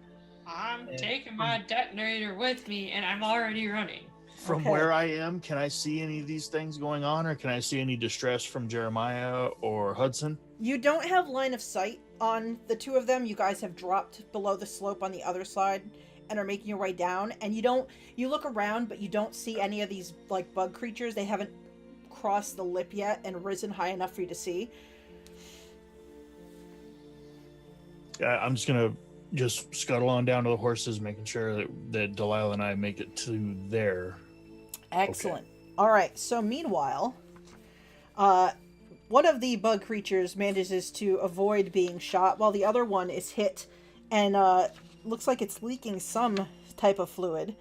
I'm taking my detonator with me, and I'm already running. From Okay. where I am, can I see any of these things going on, or can I see any distress from Jeremiah or Hudson? You don't have line of sight on the two of them. You guys have dropped below the slope on the other side and are making your way down. And you look around, but you don't see any of these like bug creatures. They haven't crossed the lip yet and risen high enough for you to see. I'm just gonna scuttle on down to the horses, making sure that Delilah and I make it to there. Excellent. All right. So meanwhile, one of the bug creatures manages to avoid being shot while the other one is hit and looks like it's leaking some type of fluid.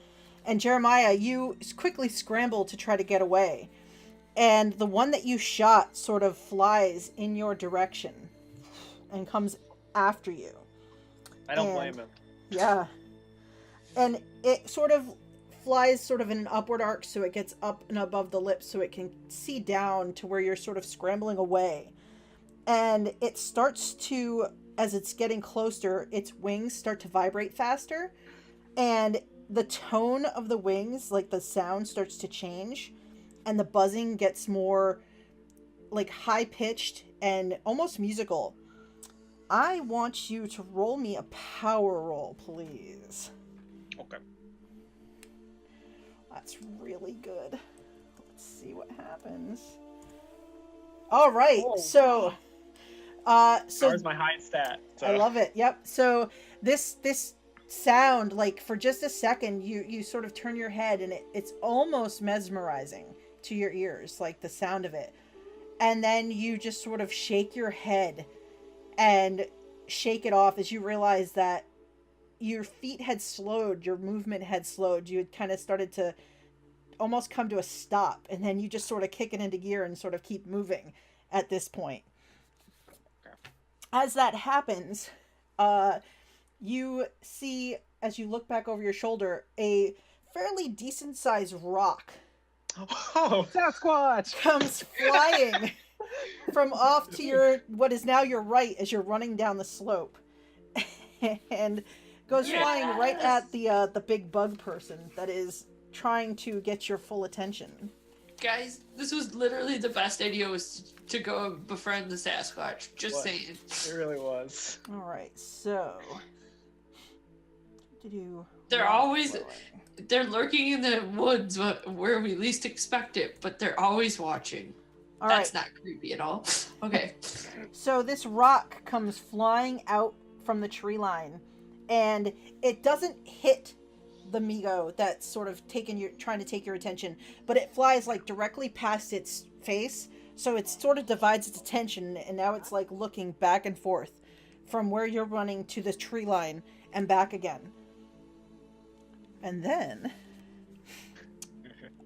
And Jeremiah, you quickly scramble to try to get away. And the one that you shot sort of flies in your direction and comes after you. I don't blame him. Yeah. And it sort of flies sort of in an upward arc, so it gets up and above the lips so it can see down to where you're sort of scrambling away. And it starts to, as it's getting closer, its wings start to vibrate faster. And the tone of the wings, like the sound, starts to change. And the buzzing gets more like high-pitched and almost musical. I want you to roll me a power roll, please. Okay. That's really good. Let's see what happens. All right. Oh. So Power's my highest stat. So. I love it. Yep. So this sound, like for just a second, you sort of turn your head and it's almost mesmerizing to your ears, like the sound of it. And then you just sort of shake your head and shake it off as you realize that your feet had slowed, your movement had slowed. You had kind of started to almost come to a stop, and then you just sort of kick it into gear and sort of keep moving at this point. Okay. As that happens, you see, as you look back over your shoulder, a fairly decent-sized rock Oh, Sasquatch! comes flying from off to what is now your right as you're running down the slope, and goes flying right at the big bug person that is trying to get your full attention. Guys, this was literally the best idea, was to go befriend the Sasquatch. Just What? saying. it really was. All right, so They're always they're lurking in the woods where we least expect it, but they're always watching. All That's right. not creepy at all. Okay. So this rock comes flying out from the tree line, and it doesn't hit the Migo that's sort of trying to take your attention, but it flies like directly past its face, so it sort of divides its attention, and now it's like looking back and forth from where you're running to the tree line and back again. And then,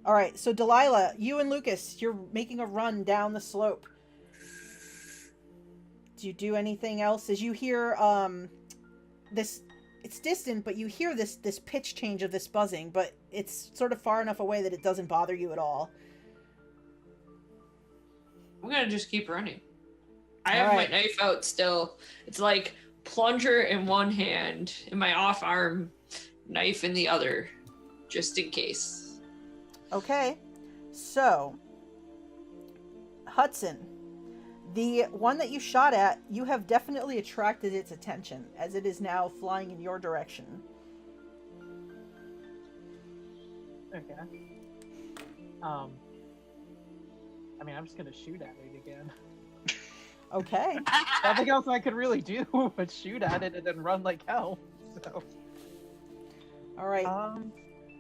all right, so Delilah, you and Lucas, you're making a run down the slope. Do you do anything else? As you hear this, it's distant, but you hear this pitch change of this buzzing, but it's sort of far enough away that it doesn't bother you at all. I'm gonna just keep running. I All have right. my knife out still. It's like plunger in one hand and my off arm knife in the other, just in case. Okay, so Hudson, the one that you shot at, you have definitely attracted its attention, as it is now flying in your direction. Okay. I mean, I'm just gonna shoot at it again. Okay. Nothing else I could really do but shoot at it and then run like hell. So, All right.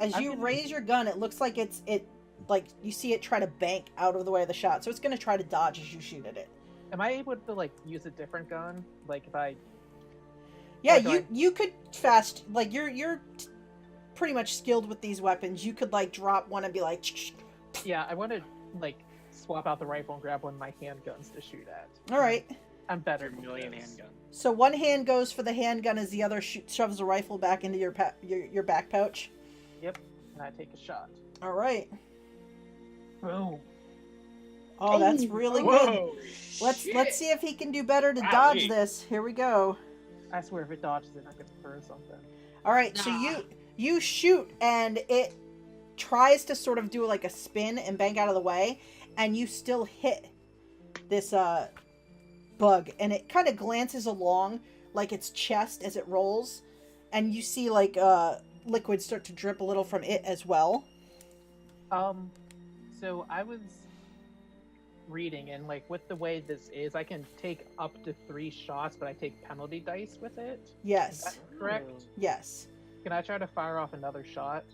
As I'm you gonna- raise your gun, it looks like it like you see it try to bank out of the way of the shot, so it's going to try to dodge as you shoot at it. am I able to like use a different gun? Like if I Yeah, Or do you could fast, like you're pretty much skilled with these weapons. You could like drop one and be like, yeah, I want to like swap out the rifle and grab one of my handguns to shoot at. all right. I'm better. Your with million this. handgun. So one hand goes for the handgun as the other shoves the rifle back into your back pouch. Yep, and I take a shot. All right. Boom. Oh, that's really good. Whoa! Let's see if he can do better to Wow, dodge wait. this. Here we go. I swear if it dodges it, I'm gonna throw something. All right, so you shoot, and it tries to sort of do like a spin and bank out of the way, and you still hit this bug, and it kind of glances along like its chest as it rolls, and you see like liquid start to drip a little from it as well. So I was reading, and like with the way this is, I can take up to 3 shots, but I take penalty dice with it. Is Yes. that correct? Yes. Can I try to fire off another shot?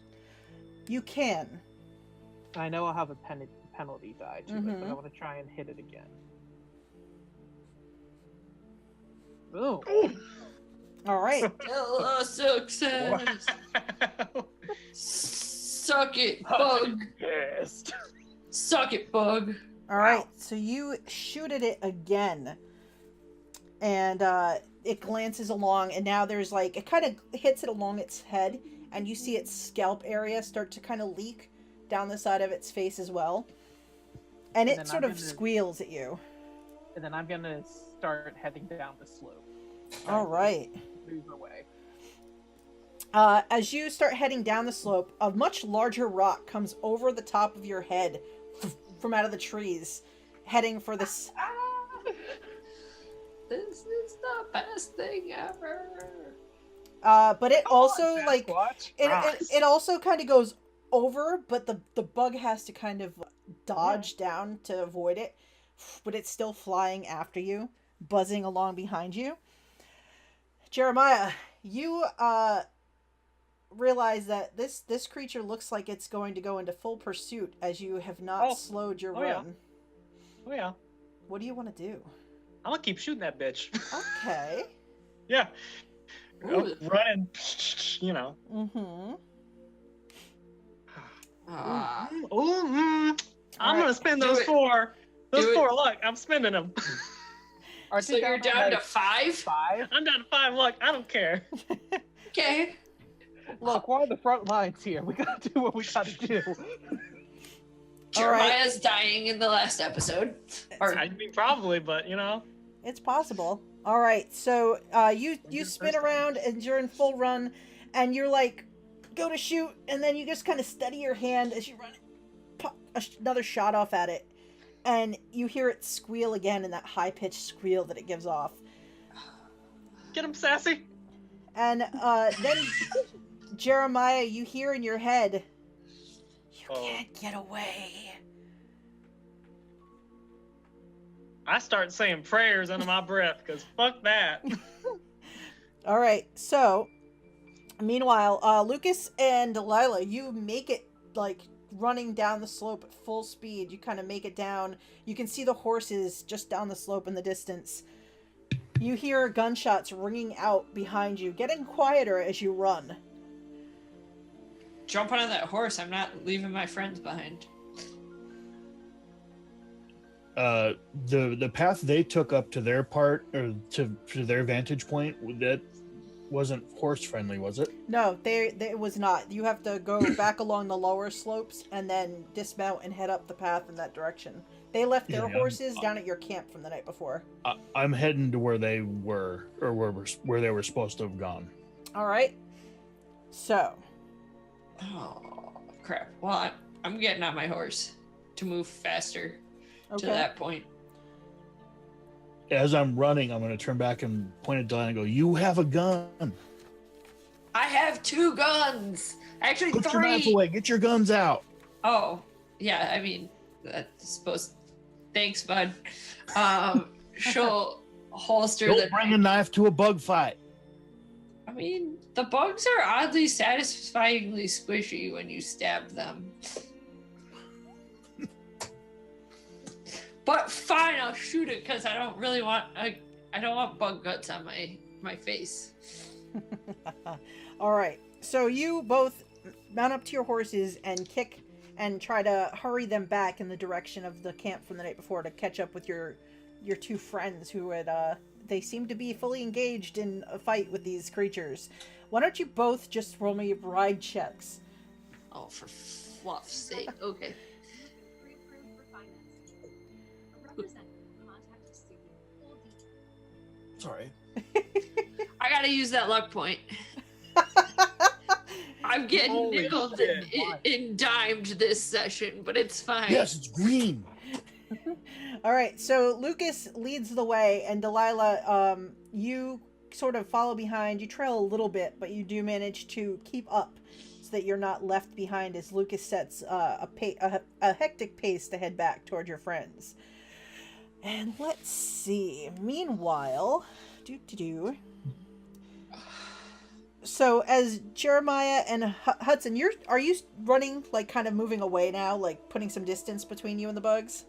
You can. I know I'll have a penalty die to it, but I Mhm. want to try and hit it again. Boom. All right. Still a success. Suck it, bug. Pissed. Suck it, bug. All right. So you shoot at it again, and it glances along, and now there's like it kind of hits it along its head, and you see its scalp area start to kind of leak down the side of its face as well, and it then sort I'm of gonna- squeals at you. And then I'm gonna start heading down the slope. All right. Move away. As you start heading down the slope, a much larger rock comes over the top of your head from out of the trees, heading for this. This is the best thing ever. But it also like Sasquatch. it also kind of goes over, but the bug has to kind of dodge down to avoid it, but it's still flying after you, buzzing along behind you. Jeremiah, you realize that this creature looks like it's going to go into full pursuit as you have not slowed your yeah. run. Oh yeah. What do you want to do? I'm gonna keep shooting that bitch. Okay. Yeah. Ooh. Running, you know. Mm-hmm. Ah. I'm Alright. gonna spend Do those it. 4. Those Do it. 4. Look, I'm spending them. Aren't So they you're down like to 5? 5? I'm down to 5. Look, I don't care. Okay. Look, we're on the front lines here. We gotta do what we gotta do. Jeremiah's dying in the last episode. Or I mean, probably, but you know. It's possible. All right, so you spin around and you're in full run, and you're like, go to shoot, and then you just kind of steady your hand as you run, pop another shot off at it, and you hear it squeal again in that high pitched squeal that it gives off, Get him, Sassy. and then Jeremiah, you hear in your head, you can't get away. I start saying prayers under my breath because fuck that. All right, so meanwhile, Lucas and Delilah, you make it like running down the slope at full speed. You kind of make it down. You can see the horses just down the slope in the distance. You hear gunshots ringing out behind you, getting quieter as you run. jump on that horse. I'm not leaving my friends behind. The path they took up to their part or to their vantage point, that wasn't horse friendly, was it? No, it was not. You have to go back along the lower slopes and then dismount and head up the path in that direction. They left their Yeah, horses down at your camp from the night before. I'm heading to where they were, or where they were supposed to have gone. All right. So, Oh, crap. Well, I'm getting on my horse to move faster to okay. that point. As I'm running, I'm going to turn back and point at Dylan and go, "You have a gun. I have 2 guns. Actually, Put your 3. knife away. Get your guns out." Oh, yeah. I mean, that's supposed. Thanks, bud. She'll holster the Don't bring a knife to a bug fight. I mean, the bugs are oddly satisfyingly squishy when you stab them. But fine, I'll shoot it because I don't really want. I don't want bug guts on my face. All right. So you both mount up to your horses and kick and try to hurry them back in the direction of the camp from the night before to catch up with your 2 friends who had they seem to be fully engaged in a fight with these creatures. Why don't you both just roll me ride checks? Oh, for fluff's sake. Okay. Sorry. I gotta use that luck point. I'm getting Holy nickeled shit. and dimed this session, but it's fine. Yes, it's green. All right, so Lucas leads the way, and Delilah, you sort of follow behind. You trail a little bit, but you do manage to keep up so that you're not left behind as Lucas sets a hectic pace to head back toward your friends. And let's see. Meanwhile, so as Jeremiah and Hudson, are you running, like, kind of moving away now, like putting some distance between you and the bugs?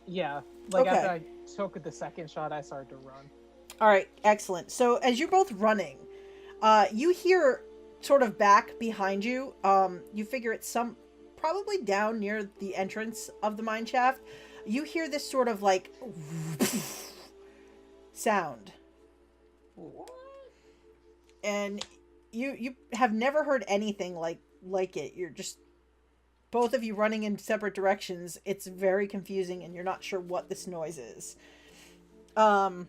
Yeah, like Okay. after I took the second shot, I started to run. All right, excellent. So as you're both running, you hear sort of back behind you. You figure it's probably down near the entrance of the mine shaft. You hear this sort of like sound, and you have never heard anything like it. You're just both of you running in separate directions. It's very confusing, and you're not sure what this noise is. And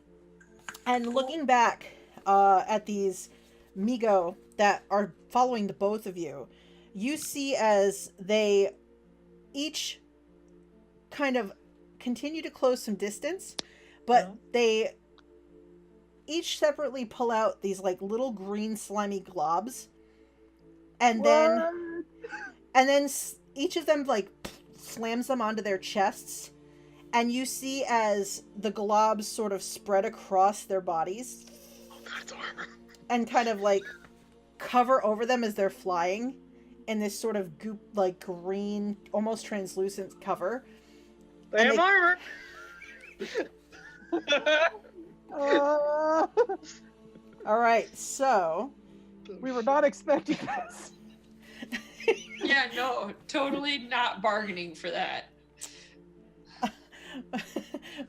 looking back at these Migo that are following the both of you, you see as they each kind of continue to close some distance, but they each separately pull out these like little green slimy globs, and then each of them like slams them onto their chests, and you see as the globs sort of spread across their bodies. Oh god, it's armor. And kind of like cover over them as they're flying in this sort of goop, like green, almost translucent cover. They have armor. All right, so We were not expecting this. Yeah, no, totally not bargaining for that.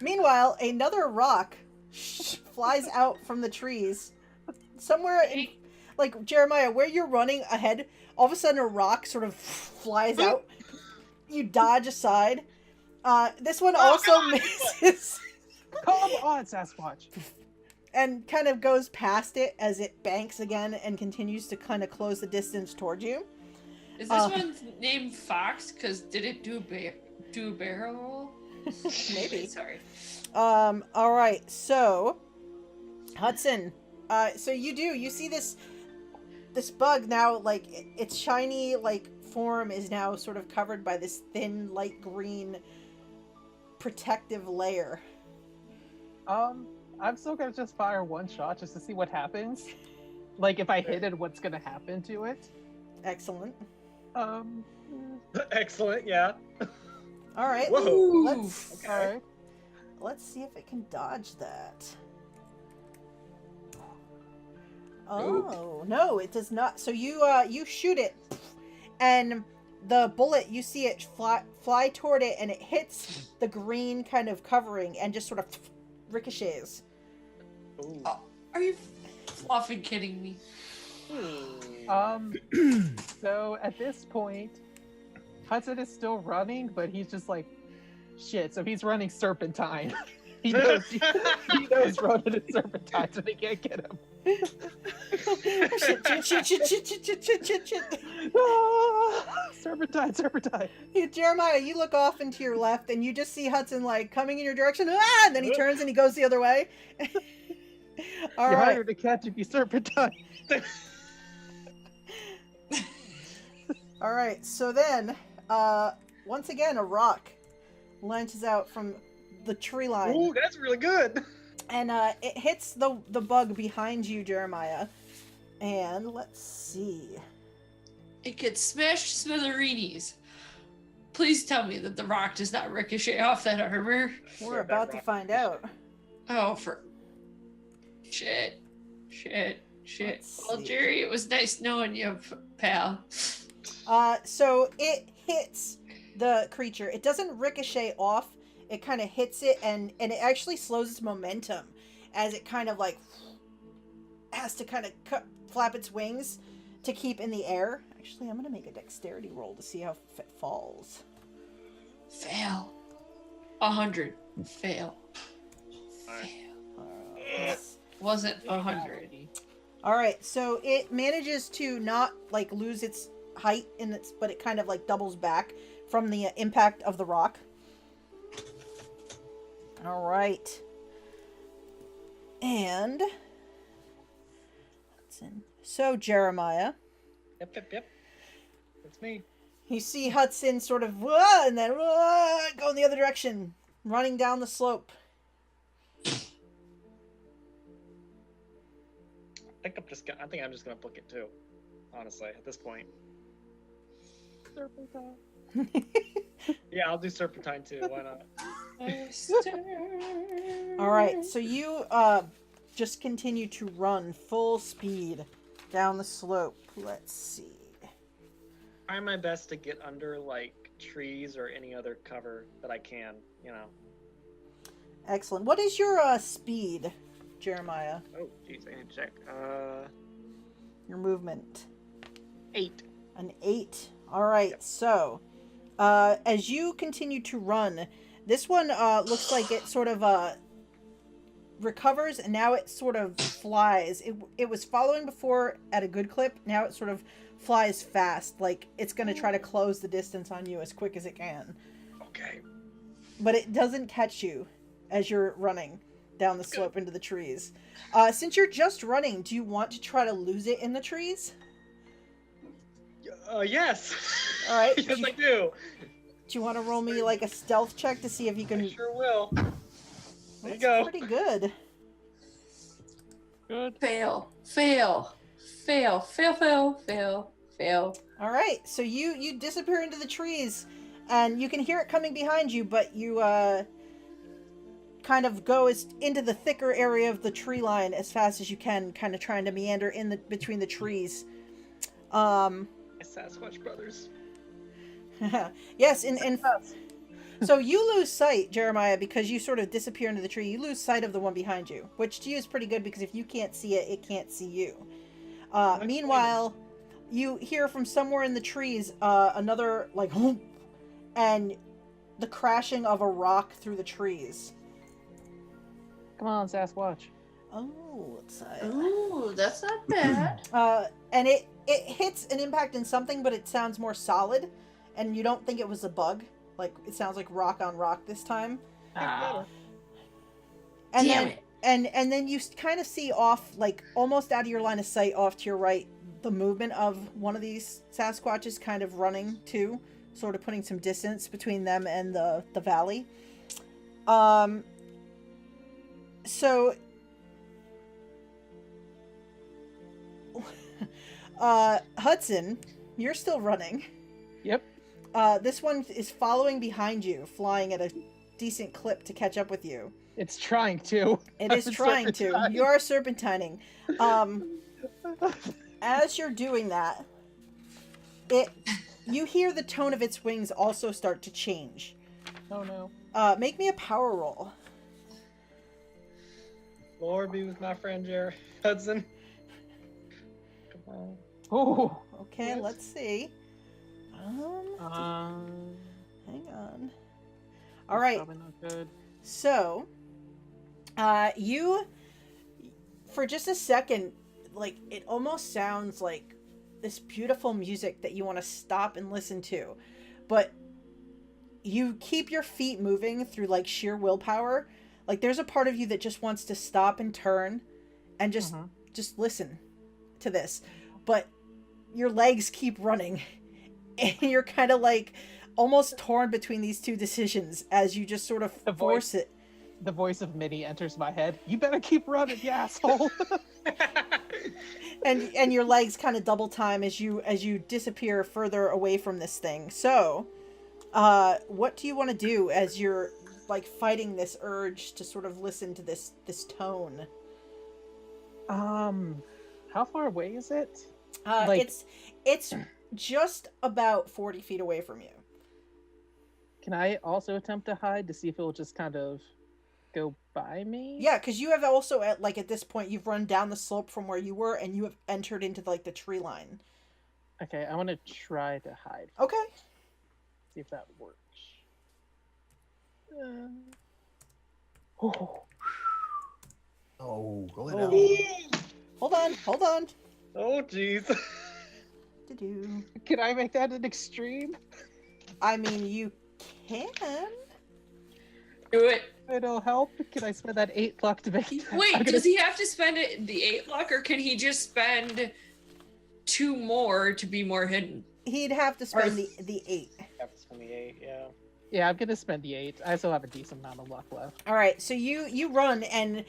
meanwhile, another rock flies out from the trees somewhere in, like, Jeremiah, where you're running ahead. All of a sudden, a rock sort of flies out. You dodge aside. This one also misses. Come on, Sasquatch. And kind of goes past it as it banks again and continues to kind of close the distance towards you. Is this one named Fox? Because did it do a barrel roll? Maybe. Sorry. All right. So, Hudson. So you see this bug now, like its shiny like form is now sort of covered by this thin light green protective layer. I'm still gonna just fire one shot just to see what happens. Like if I hit it, what's gonna happen to it? Excellent. Excellent, yeah. All right. Whoa. Let's see if it can dodge that. Oh, no, it does not. So you shoot it, and the bullet, you see it fly toward it, and it hits the green kind of covering and just sort of ricochets. Oh, are you fluffing kidding me? So at this point, Hudson is still running, but he's just like, shit. So he's running serpentine. he knows running in serpentine, so they can't get him. Shit. Serpentine. Hey, Jeremiah, you look off and to your left, and you just see Hudson like coming in your direction. Ah! And then he turns and he goes the other way. All You're right. harder to catch if you serpentine. All right. So then, once again, a rock launches out from the tree line. Ooh, that's really good. And it hits the bug behind you, Jeremiah. And let's see. It gets smashed smithereens. Please tell me that the rock does not ricochet off that armor. We're about to find out. Oh, for shit. Let's Well, see. Jerry, it was nice knowing you, pal. So it hits the creature. It doesn't ricochet off. It kind of hits it, and it actually slows its momentum as it kind of like has to kind of flap its wings to keep in the air. Actually, I'm going to make a dexterity roll to see how it falls. Fail. 100. Fail. Yes. Wasn't 100. All right, so it manages to not like lose its height but it kind of like doubles back from the impact of the rock. All right. And so Jeremiah, Yep. That's me. you see Hudson sort of and then go in the other direction, running down the slope. I think I'm just gonna book it too. Honestly, at this point. Serpentine. Yeah, I'll do Serpentine too. Why not? All right, so you just continue to run full speed down the slope. Let's see. Try my best to get under like trees or any other cover that I can. You know. Excellent. What is your speed, Jeremiah? Oh, jeez, I need to check. Your movement. 8. An 8. All right. Yep. So, as you continue to run, this one looks like it sort of recovers, and now it sort of flies. It was following before at a good clip. Now it sort of flies fast, like it's going to try to close the distance on you as quick as it can. Okay. But it doesn't catch you as you're running down the slope into the trees. Since you're just running, do you want to try to lose it in the trees? Yes. All right. Yes, I do. Do you want to roll me like a stealth check to see if you can? I sure will. There you That's go. pretty good. Good. Fail. All right, so you disappear into the trees, and you can hear it coming behind you, but you kind of go into the thicker area of the tree line as fast as you can, kind of trying to meander between the trees. Sasquatch brothers. Yes, and so you lose sight, Jeremiah, because you sort of disappear into the tree. You lose sight of the one behind you, which to you is pretty good because if you can't see it, it can't see you. Meanwhile, you hear from somewhere in the trees another like and the crashing of a rock through the trees. Come on, Sasquatch. Oh, let's see. Ooh, that's not bad. And it hits an impact in something, but it sounds more solid, and you don't think it was a bug. Like it sounds like rock on rock this time. Ah. And Damn then, it. And then you kind of see off, like almost out of your line of sight, off to your right, the movement of one of these Sasquatches kind of running too, sort of putting some distance between them and the valley. So Hudson, you're still running. Yep. This one is following behind you, flying at a decent clip to catch up with you. It's trying to. It is trying to. You are serpentining. As you're doing that, you hear the tone of its wings also start to change. Oh no. Make me a power roll. Lord be with my friend Jerry Hudson. Come on. Oh. Okay, Yes. let's see. Um. Hang on. All right. Probably not good. So, you, for just a second, like, it almost sounds like this beautiful music that you want to stop and listen to. But you keep your feet moving through, like, sheer willpower. Like, there's a part of you that just wants to stop and turn and just listen to this. But your legs keep running. And you're kind of, like, almost torn between these two decisions as you just sort of force it. The voice of Minnie enters my head. You better keep running, you asshole. and your legs kind of double time as you disappear further away from this thing. So, what do you want to do as you're like fighting this urge to sort of listen to this tone? How far away is it? It's just about 40 feet away from you. Can I also attempt to hide to see if it'll just kind of go by me? Yeah, because you have also at this point you've run down the slope from where you were and you have entered into like the tree line. Okay, I want to try to hide. Okay. See if that works. Oh. Oh, roll it Oh. out. Hold on. Oh, jeez. Do-do. Can I make that an extreme? I mean, you can. Do it. It'll help. Can I spend that 8 luck to make that? Wait, does he have to spend the 8 luck, or can he just spend 2 more to be more hidden? He'd have to spend the 8. Have to spend the 8, yeah. Yeah, I'm gonna spend the 8. I still have a decent amount of luck left. All right, so you run, and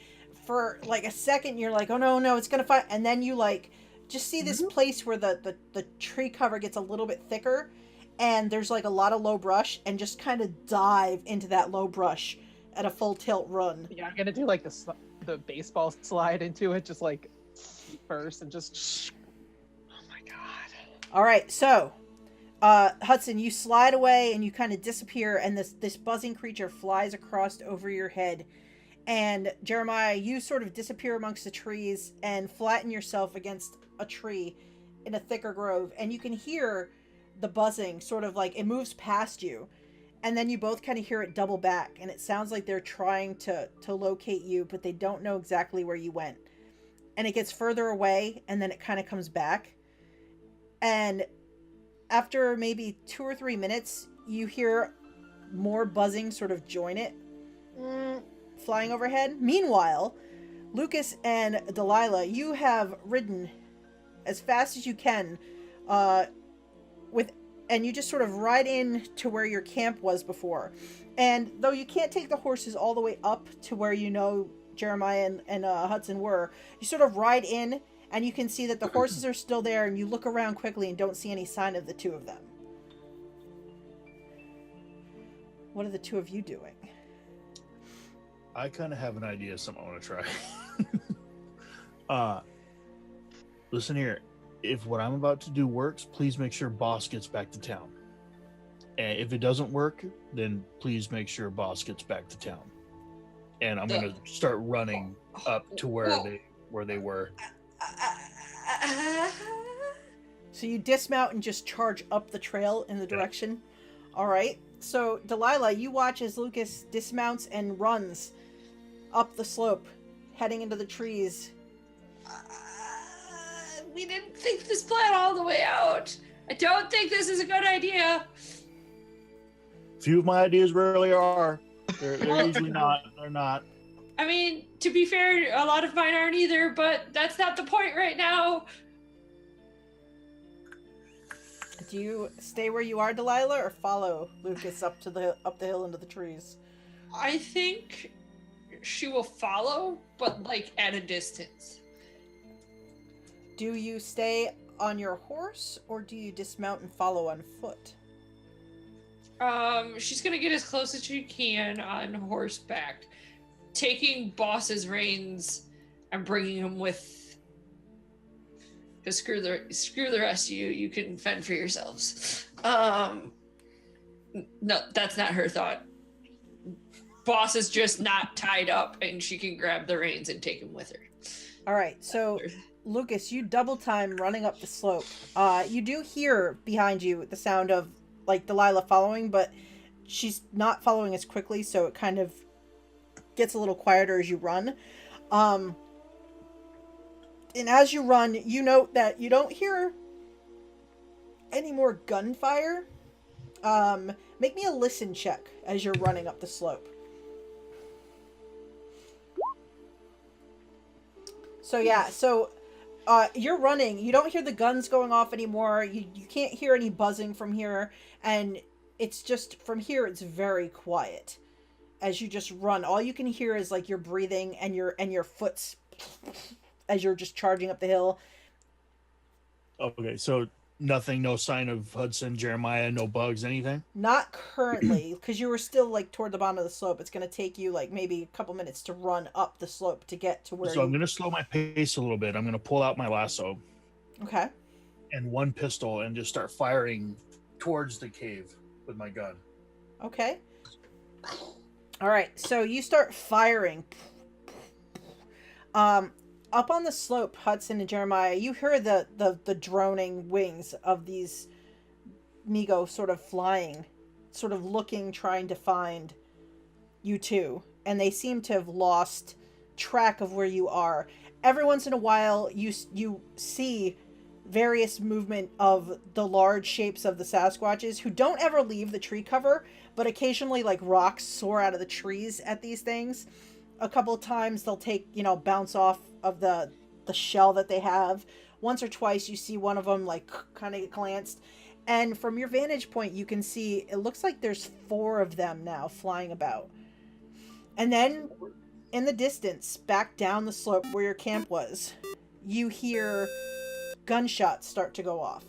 for like a second you're like, oh no, it's gonna fight, and then you like just see this place where the tree cover gets a little bit thicker, and there's like a lot of low brush, and just kind of dive into that low brush at a full tilt run. Yeah, I'm gonna do like the baseball slide into it, just like first, and just. Oh my god. All right, so Hudson, you slide away and you kind of disappear, and this buzzing creature flies across over your head. And Jeremiah, you sort of disappear amongst the trees and flatten yourself against a tree in a thicker grove, and you can hear the buzzing sort of like it moves past you, and then you both kind of hear it double back, and it sounds like they're trying to locate you, but they don't know exactly where you went. And it gets further away, and then it kind of comes back, and after maybe 2 or 3 minutes, you hear more buzzing sort of join it, flying overhead. Meanwhile, Lucas and Delilah, you have ridden as fast as you can, and you just sort of ride in to where your camp was before. And though you can't take the horses all the way up to where you know Jeremiah and Hudson were, you sort of ride in, and you can see that the horses are still there, and you look around quickly and don't see any sign of the two of them. What are the two of you doing? I kind of have an idea of something I want to try. Listen here. If what I'm about to do works, please make sure Boss gets back to town. And if it doesn't work, then please make sure Boss gets back to town. And I'm going to start running up to where they were. So you dismount and just charge up the trail in the direction. All right. So Delilah, you watch as Lucas dismounts and runs up the slope, heading into the trees. We didn't think this plan all the way out. I don't think this is a good idea. Few of my ideas really are. They're usually not. They're not. I mean, to be fair, a lot of mine aren't either, but that's not the point right now. Do you stay where you are, Delilah, or follow Lucas up the hill into the trees? I think she will follow, but like at a distance. Do you stay on your horse, or do you dismount and follow on foot? She's gonna get as close as she can on horseback, taking Boss's reins and bringing him with. Because screw the rest of you. You can fend for yourselves. No, that's not her thought. Boss is just not tied up, and she can grab the reins and take him with her. All right, so Lucas, you double time running up the slope. You do hear behind you the sound of like Delilah following, but she's not following as quickly, so it kind of gets a little quieter as you run. And as you run, you note that you don't hear any more gunfire. Make me a listen check as you're running up the slope. So yeah, you're running. You don't hear the guns going off anymore. You can't hear any buzzing from here, and it's just from here. It's very quiet as you just run. All you can hear is like your breathing and your foots as you're just charging up the hill. Okay, so nothing, no sign of Hudson, Jeremiah, no bugs, anything? Not currently, because you were still like toward the bottom of the slope. It's going to take you like maybe a couple minutes to run up the slope to get to where. So I'm going to slow my pace a little bit. I'm going to pull out my lasso. Okay. And one pistol and just start firing towards the cave with my gun. Okay. All right. So you start firing. Up on the slope, Hudson and Jeremiah, you hear the droning wings of these Migo sort of flying, sort of looking, trying to find you two. And they seem to have lost track of where you are. every once in a while you see various movement of the large shapes of the Sasquatches, who don't ever leave the tree cover, but occasionally like rocks soar out of the trees at these things. A couple of times they'll take, bounce off of the shell that they have. Once or twice you see one of them like kind of glanced, and from your vantage point you can see it looks like there's 4 of them now flying about. And then in the distance, back down the slope where your camp was, you hear gunshots start to go off.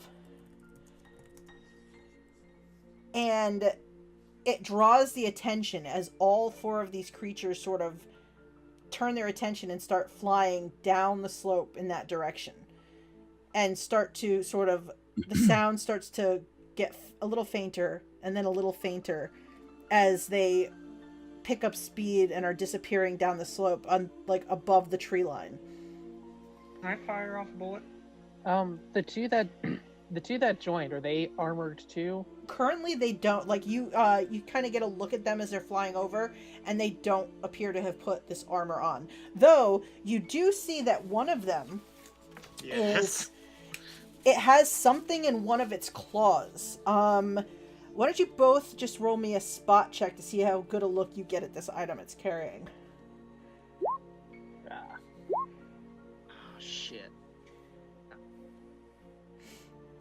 And it draws the attention as all 4 of these creatures sort of turn their attention and start flying down the slope in that direction. And start to sort of, the sound starts to get a little fainter and then a little fainter as they pick up speed and are disappearing down the slope on like above the tree line. Can I fire off a bullet? The two that joined, are they armored too? Currently they don't. Like you kind of get a look at them as they're flying over, and they don't appear to have put this armor on. Though you do see that one of them it has something in one of its claws. Why don't you both just roll me a spot check to see how good a look you get at this item it's carrying? Oh, shit.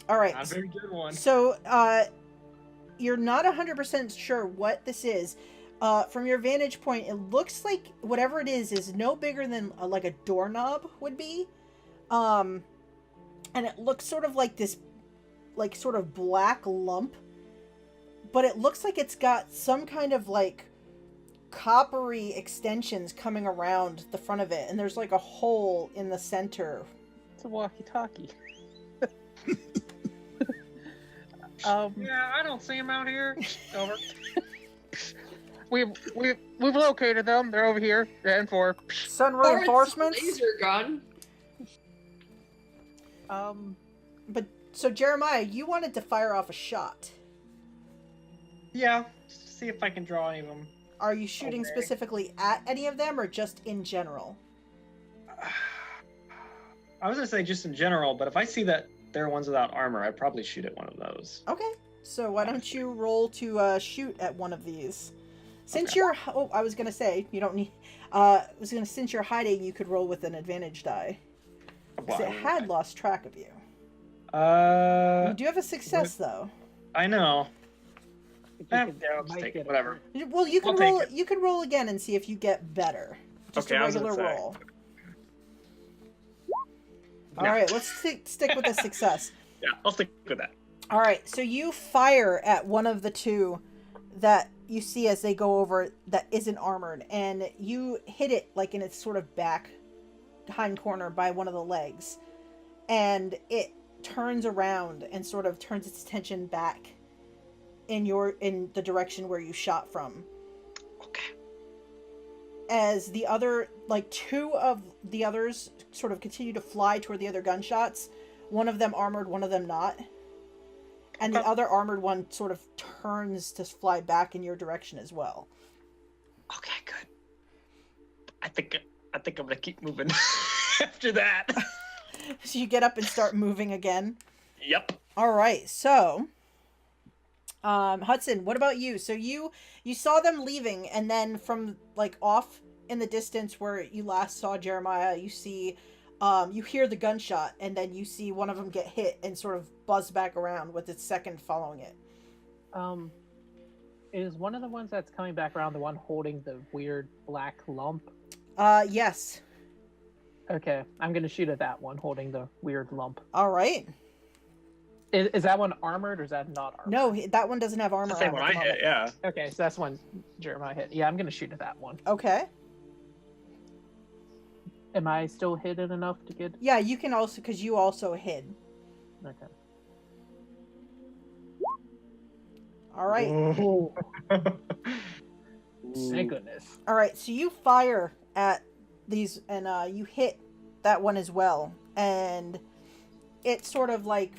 All right. Not a very good one. So, you're not 100% sure what this is. From your vantage point, it looks like whatever it is no bigger than like a doorknob would be. And it looks sort of like this, like sort of black lump. But it looks like it's got some kind of like coppery extensions coming around the front of it. And there's like a hole in the center. It's a walkie-talkie. Yeah, I don't see them out here. Over. We've located them. They're over here. And for Sun Or it's a reinforcements. laser gun. But so Jeremiah, you wanted to fire off a shot. Yeah, see if I can draw any of them. Are you shooting Okay. specifically at any of them or just in general? I was gonna say just in general, but if I see that there are ones without armor, I'd probably shoot at one of those. Okay. So why don't you roll to shoot at one of these? Since Okay. you're I was going to say you don't need since you're hiding, you could roll with an advantage die. Cuz it had lost track of you. You do have a success though. I know. Yeah, Yeah, I'll just take it. Whatever. Well, you can I'll take roll it. you can roll again and see if you get better. Just Okay, a I was regular gonna say. roll. Yeah. All right, let's stick with a success. Yeah, I'll stick with that. All right, so you fire at one of the 2 that you see as they go over that isn't armored, and you hit it like in its sort of back hind corner by one of the legs, and it turns around and sort of turns its attention back in the direction where you shot from. Okay. As the other, like 2 of the others sort of continue to fly toward the other gunshots, one of them armored, one of them not. And the Okay. other armored one sort of turns to fly back in your direction as well. Okay, good. I think I'm gonna keep moving after that. So you get up and start moving again. Yep. All right, so Hudson, what about you? So you saw them leaving, and then from like off in the distance where you last saw Jeremiah, you see you hear the gunshot, and then you see one of them get hit and sort of buzz back around with its second following it. Is one of the ones that's coming back around the one holding the weird black lump? Yes. Okay, I'm gonna shoot at that one holding the weird lump. All right. Is that one armored or is that not armored? No, that one doesn't have armor That's the same on one at I the hit, moment. yeah. Okay, so that's one Jeremiah hit. Yeah, I'm gonna shoot at that one. Okay. Am I still hidden enough to get? Yeah, you can also, because you also hid. Okay. All right. Thank goodness. All right, so you fire at these, and you hit that one as well, and it sort of like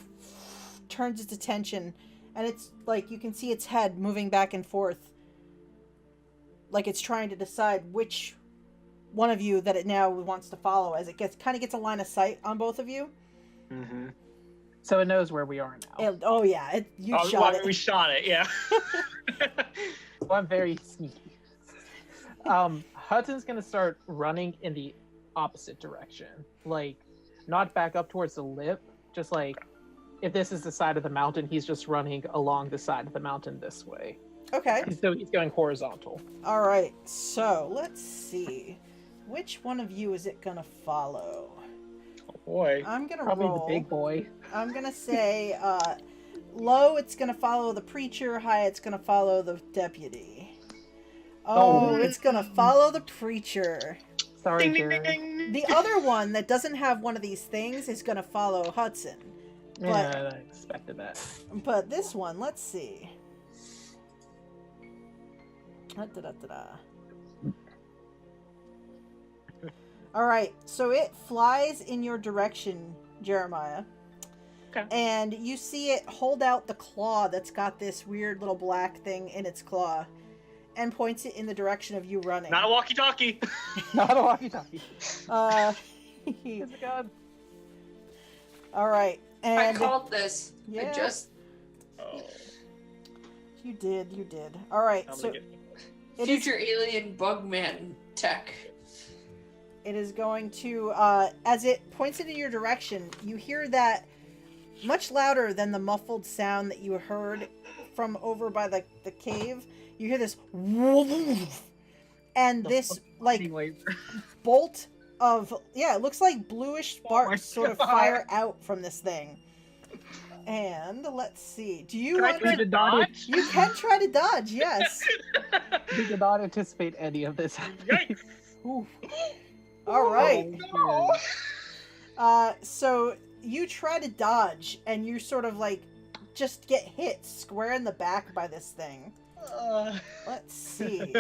turns its attention, and it's like you can see its head moving back and forth, like it's trying to decide which one of you that it now wants to follow as it gets a line of sight on both of you. Mm-hmm. So it knows where we are now. Oh yeah, you shot well, it. we shot it, yeah. So I'm very sneaky. Hudson's gonna start running in the opposite direction. Like, not back up towards the lip, just like, if this is the side of the mountain, he's just running along the side of the mountain this way. Okay. So he's going horizontal. All right. So let's see, which one of you is it gonna follow? Oh boy. I'm gonna Probably roll. the big boy. I'm gonna say low. It's gonna follow the preacher. High. It's gonna follow the deputy. Oh, it's gonna follow the preacher. Sorry, Ding, ding, Jerry. ding, ding. The other one that doesn't have one of these things is gonna follow Hudson. Yeah, I expected that. But this one, let's see. Da-da-da-da-da. All right, so it flies in your direction, Jeremiah. Okay. And you see it hold out the claw that's got this weird little black thing in its claw and points it in the direction of you running. Not a walkie-talkie. Not a walkie-talkie. It's a gun. All right. And I called this. Yeah. I just Oh, you did. All right. I'm So gonna get... it is, future alien bugman tech. it is going to as it points it in your direction, you hear that much louder than the muffled sound that you heard from over by the cave. You hear this woof, and this like bolt of it looks like bluish sparks sort of fire out from this thing. And let's see, do you Can I want try to to dodge? you can try to dodge, yes. We did not anticipate any of this happening. Yikes. Ooh. All right. Oh, So you try to dodge and you sort of like just get hit square in the back by this thing. Let's see.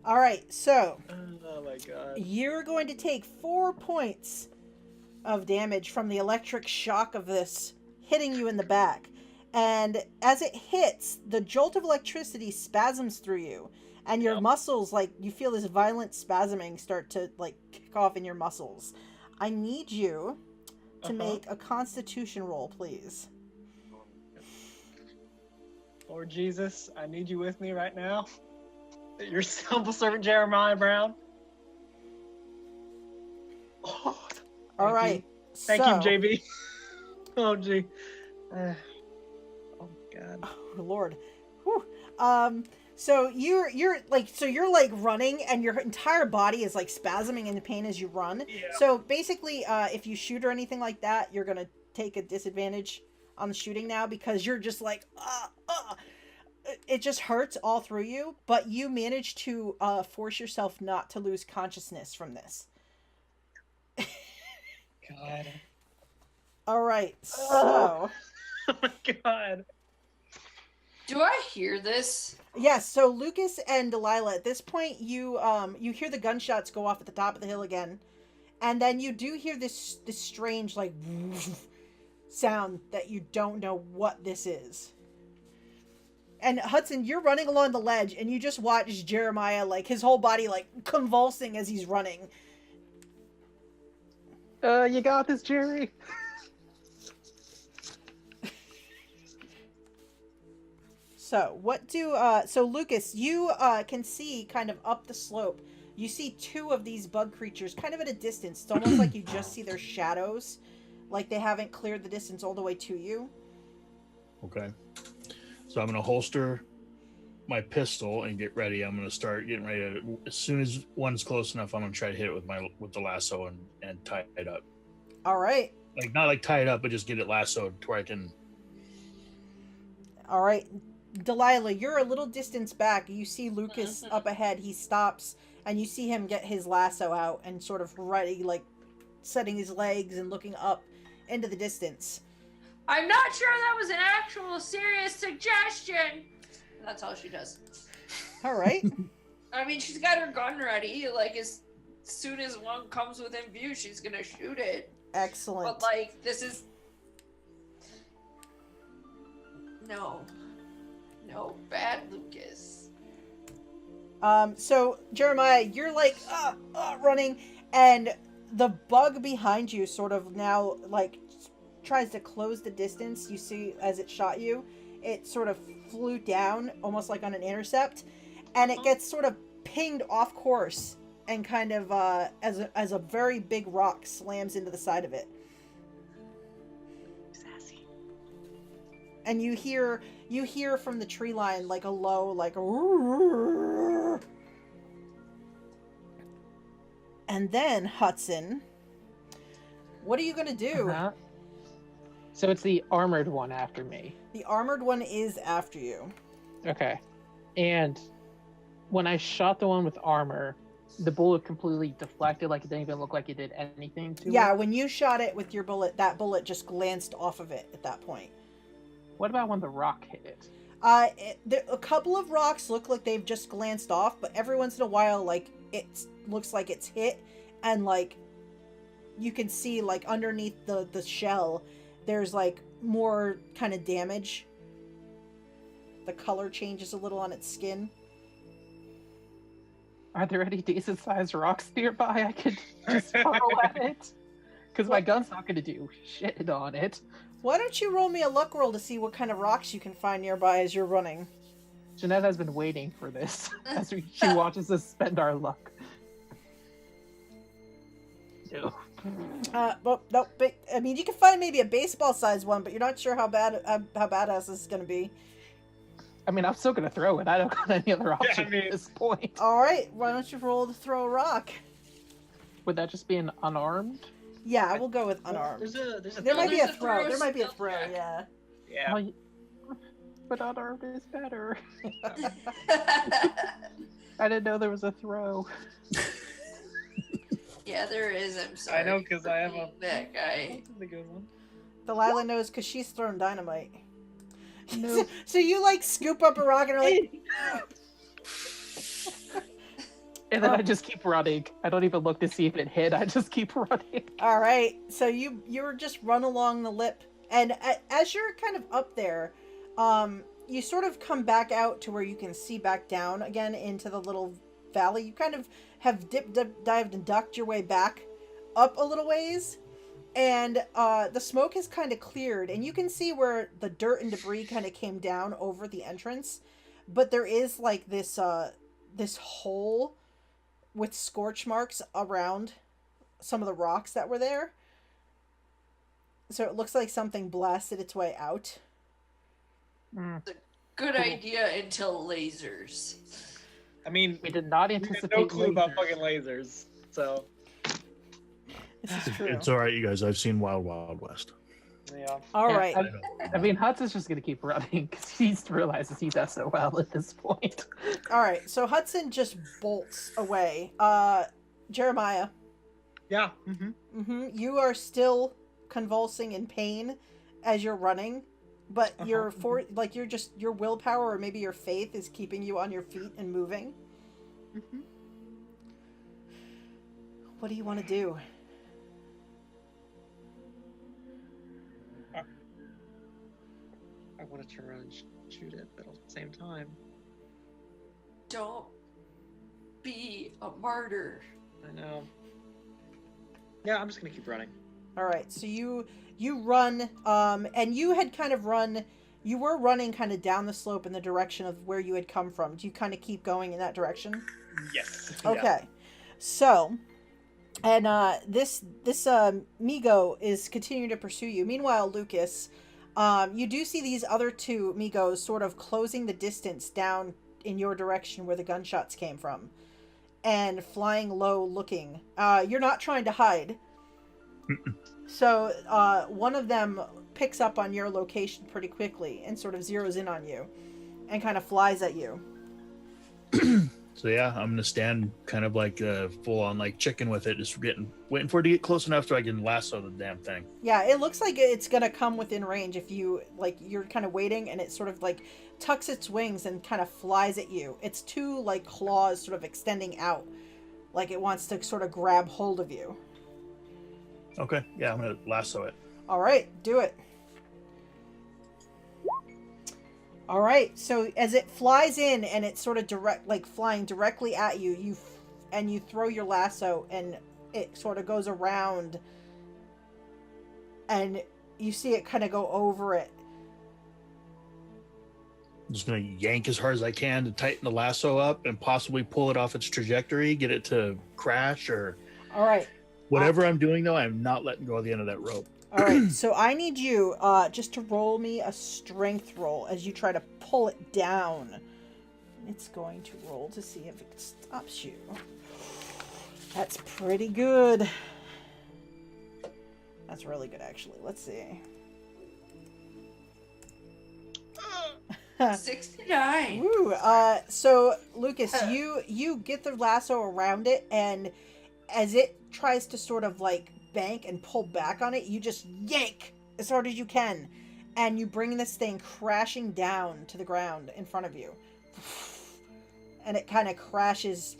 All right, so Oh my god. you're going to take 4 points of damage from the electric shock of this hitting you in the back. And as it hits, the jolt of electricity spasms through you, and your muscles, like, you feel this violent spasming start to, like, kick off in your muscles. I need you to make a constitution roll, please. Lord Jesus, I need you with me right now. Your humble servant Jeremiah Brown. Oh, All right. Thank so, you, JB. Oh, gee. Oh, God. Oh, Lord. Whew. So you're like running, and your entire body is like spasming into pain as you run. Yeah. So basically, if you shoot or anything like that, you're gonna take a disadvantage on the shooting now because you're just like, it just hurts all through you. But you manage to force yourself not to lose consciousness from this. God. All right. So Oh, my God. Do I hear this? yes. So Lucas and Delilah, at this point, you hear the gunshots go off at the top of the hill again, and then you do hear this strange like sound that you don't know what this is. And Hudson, you're running along the ledge, and you just watch Jeremiah, like his whole body like convulsing as he's running. you got this, Jerry. So so Lucas, you can see kind of up the slope. You see 2 of these bug creatures kind of at a distance. It's almost like you just see their shadows, like they haven't cleared the distance all the way to you. Okay. So I'm going to holster my pistol and get ready. I'm going to start getting ready to, as soon as one's close enough, I'm going to try to hit it with the lasso and tie it up. All right. Like, not like tie it up, but just get it lassoed to where I can. All right. Delilah, you're a little distance back. You see Lucas up ahead. He stops, and you see him get his lasso out and sort of ready, like setting his legs and looking up into the distance. I'm not sure that was an actual serious suggestion. That's all she does. All right. I mean, she's got her gun ready. Like, as soon as one comes within view, she's gonna shoot it. Excellent. But, like, this is... No, bad Lucas. So Jeremiah, you're like running, and the bug behind you sort of now like tries to close the distance. You see, as it shot you, it sort of flew down almost like on an intercept, and it gets sort of pinged off course and kind of as a very big rock slams into the side of it. Sassy. And you hear from the tree line like a low like and then Hudson, what are you gonna do? Uh-huh. So it's the armored one after me. The armored one is after you. Okay. And when I shot the one with armor, the bullet completely deflected, like it didn't even look like it did anything to it. Yeah, when you shot it with your bullet, that bullet just glanced off of it at that point. What about when the rock hit it? A couple of rocks look like they've just glanced off, but every once in a while, like, it looks like it's hit, and, like, you can see, like, underneath the shell, there's, like, more kind of damage. The color changes a little on its skin. Are there any decent-sized rocks nearby I could just throw at it? Because my gun's not going to do shit on it. Why don't you roll me a luck roll to see what kind of rocks you can find nearby as you're running? Jeanette has been waiting for this as she watches us spend our luck. No. Well, no, but, I mean, you can find maybe a baseball-sized one, but you're not sure how badass this is going to be. I mean, I'm still going to throw it. I don't got any other option I mean- at this point. All right, why don't you roll to throw a rock? Would that just be an unarmed? Yeah, we'll go with unarmed. There's a There might be a there's a throw. throw There might be a skill throw. check. Yeah. Yeah. But unarmed is better. I didn't know there was a throw. Yeah, there is. I'm sorry. I know, because I have a that guy. This is a good one. Delilah knows because she's thrown dynamite. No. So you like scoop up a rock and are like, And then I just keep running. I don't even look to see if it hit. I just keep running. all right. So you're just run along the lip, and as you're kind of up there, you sort of come back out to where you can see back down again into the little valley. You kind of have dived and ducked your way back up a little ways, and the smoke has kind of cleared, and you can see where the dirt and debris kind of came down over the entrance, but there is like this hole with scorch marks around some of the rocks that were there. So it looks like something blasted its way out. Good idea until lasers. I mean, We did not we had anticipate no clue about lasers. fucking lasers, so This is true. It's all right, you guys. I've seen Wild Wild West. yeah. All Yeah, right. I mean, Hudson's just gonna keep running because he realizes he's SOL at this point. All right. So Hudson just bolts away. Jeremiah, Yeah. Mm-hmm. you are still convulsing in pain as you're running, but your your willpower or maybe your faith is keeping you on your feet and moving. Mm-hmm. What do you want to do? I want to turn around and shoot it, but at the same time, Don't be a martyr. I know. Yeah, I'm just gonna keep running. All right. So you run, and you had kind of run. You were running kind of down the slope in the direction of where you had come from. Do you kind of keep going in that direction? Yes. Okay. So, and this Migo is continuing to pursue you. Meanwhile, Lucas, you do see these other two Migos sort of closing the distance down in your direction where the gunshots came from, and flying low, looking. You're not trying to hide. So one of them picks up on your location pretty quickly and sort of zeroes in on you, and kind of flies at you. So yeah, I'm gonna stand kind of like full on like chicken with it, just waiting for it to get close enough so I can lasso the damn thing. Yeah, it looks like it's gonna come within range if you like. You're kind of waiting, and it sort of like tucks its wings and kind of flies at you. Its two like claws sort of extending out, like it wants to sort of grab hold of you. Okay, yeah, I'm gonna lasso it. All right, do it. All right. So as it flies in and it's sort of flying directly at you, you throw your lasso and it sort of goes around, and you see it kind of go over it. I'm just going to yank as hard as I can to tighten the lasso up and possibly pull it off its trajectory, get it to crash or All right. whatever I'm doing, though. I'm not letting go of the end of that rope. All right. So I need you just to roll me a strength roll as you try to pull it down. It's going to roll to see if it stops you. That's pretty good. That's really good, actually. Let's see. 69. Woo. So Lucas, you get the lasso around it, and as it tries to sort of like bank and pull back on it, you just yank as hard as you can, and you bring this thing crashing down to the ground in front of you, and it kind of crashes.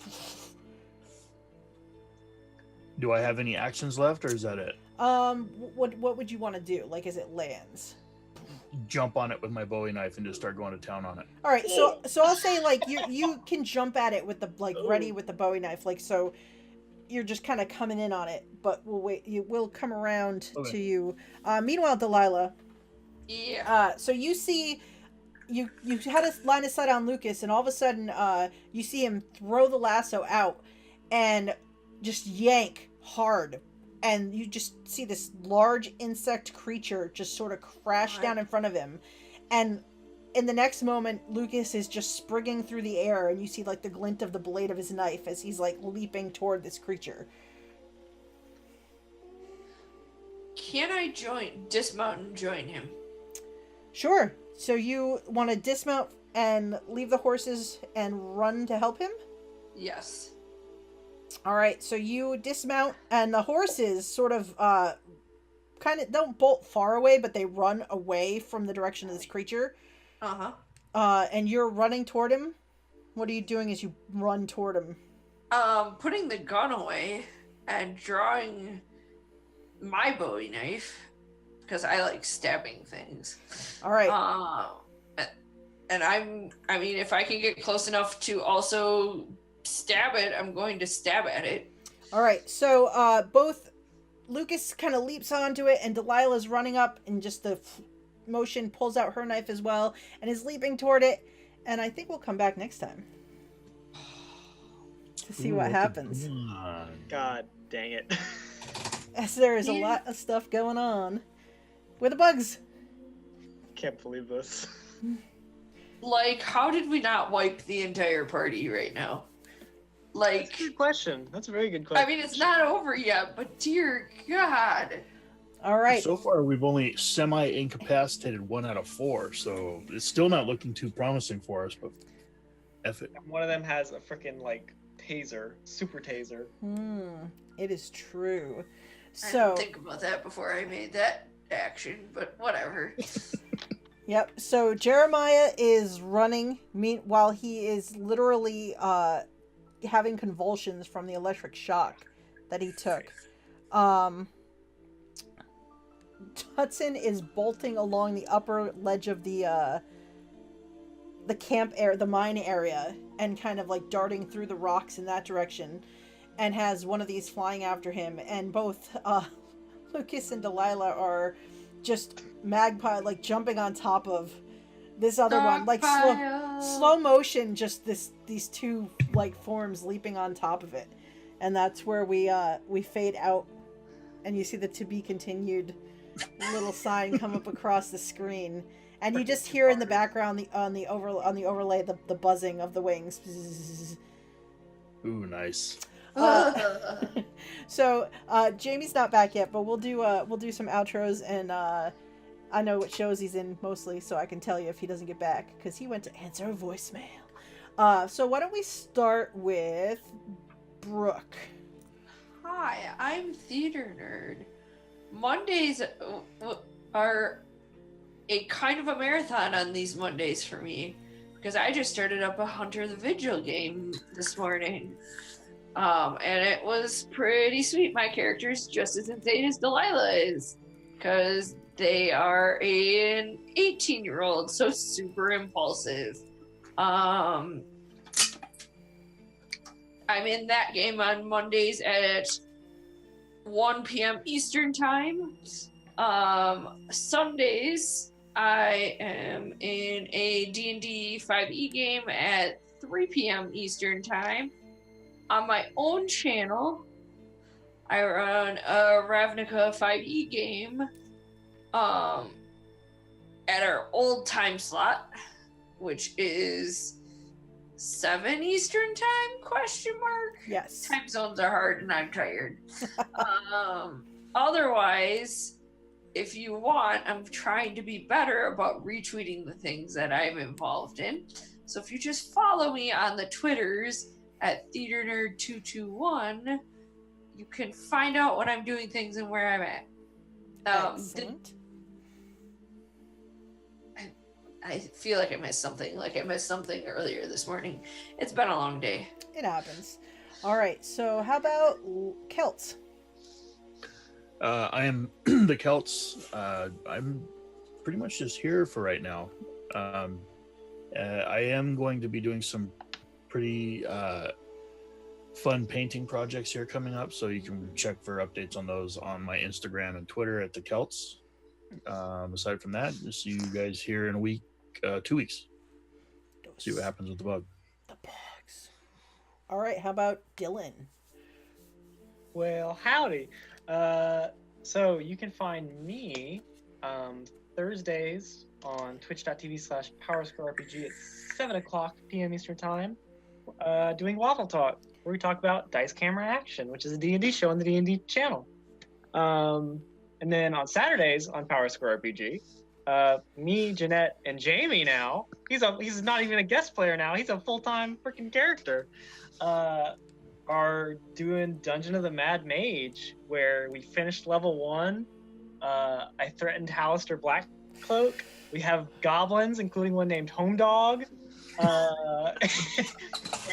Do I have any actions left, or is that it? What would you want to do? Like, as it lands? Jump on it with my Bowie knife and just start going to town on it. All right, so I'll say like you can jump at it with the ready with the Bowie knife, like, so you're just kind of coming in on it, but we'll wait. You will come around to you. Meanwhile, Delilah. Yeah. So you see, you had a line of sight on Lucas, and all of a sudden, you see him throw the lasso out and just yank hard. And you just see this large insect creature just sort of crash down in front of him. And in the next moment, Lucas is just springing through the air, and you see like the glint of the blade of his knife as he's like leaping toward this creature. Can I dismount and join him? Sure. So you want to dismount and leave the horses and run to help him? Yes. All right, so you dismount, and the horses sort of kind of don't bolt far away, but they run away from the direction of this creature. And you're running toward him. What are you doing as you run toward him? Putting the gun away and drawing my Bowie knife, because I like stabbing things. All right. And I mean, if I can get close enough to also stab it, I'm going to stab at it. All right, so both Lucas kind of leaps onto it, and Delilah's running up, and just the motion pulls out her knife as well, and is leaping toward it. And I think we'll come back next time to see what happens. God dang it. As there is a lot of stuff going on. Where the bugs? Can't believe this. Like, how did we not wipe the entire party right now? Like, That's a good question. That's a very good question. I mean, it's not over yet, but dear God. All right. So far, we've only semi-incapacitated 1 out of 4, so it's still not looking too promising for us, but F it. One of them has a freaking, like, taser. Super taser. It is true. I So didn't think about that before I made that action, but whatever. Yep. So Jeremiah is running while he is literally having convulsions from the electric shock that he took. Hudson is bolting along the upper ledge of the camp area, the mine area, and kind of like darting through the rocks in that direction, and has one of these flying after him. And both Lucas and Delilah are just magpie, like jumping on top of this other one, like slow motion, just these two like forms leaping on top of it. And that's where we fade out, and you see the to be continued little sign come up across the screen, and you just hear in the background on the overlay the buzzing of the wings. Ooh, nice. So Jamie's not back yet, but we'll do some outros, and I know what shows he's in mostly, so I can tell you if he doesn't get back, because he went to answer a voicemail. So why don't we start with Brooke? Hi, I'm Theater Nerd. Mondays are a kind of a marathon on these Mondays for me, because I just started up a Hunter the Vigil game this morning. And it was pretty sweet. My character's just as insane as Delilah is, because they are an 18-year-old, so super impulsive. I'm in that game on Mondays at 1 p.m. Eastern Time. Sundays, I am in a D&D 5e game at 3 p.m. Eastern Time. On my own channel, I run a Ravnica 5e game at our old time slot, which is 7 Eastern Time, question mark? Yes. Time zones are hard and I'm tired. Otherwise, if you want, I'm trying to be better about retweeting the things that I'm involved in. So if you just follow me on the Twitters at TheaterNerd221, you can find out when I'm doing things and where I'm at. Excellent. I feel like I missed something. Like I missed something earlier this morning. It's been a long day. It happens. All right. So how about Celts? I am the Celts. I'm pretty much just here for right now. I am going to be doing some pretty fun painting projects here coming up, so you can check for updates on those on my Instagram and Twitter at the Celts. Aside from that, just see you guys here in a week, 2 weeks. See what happens with the bug. The bugs. All right. How about Dylan? Well, howdy. So you can find me Thursdays on twitch.tv/PowerScoreRPG at 7 o'clock p.m. Eastern Time, doing Waffle Talk, where we talk about Dice Camera Action, which is a D&D show on the D&D channel. And then on Saturdays on PowerScoreRPG, me, Jeanette, and Jamie now, he's not even a guest player now, he's a full-time freaking character, are doing Dungeon of the Mad Mage, where we finished level 1. I threatened Hallister Blackcloak. We have goblins, including one named Home Dog.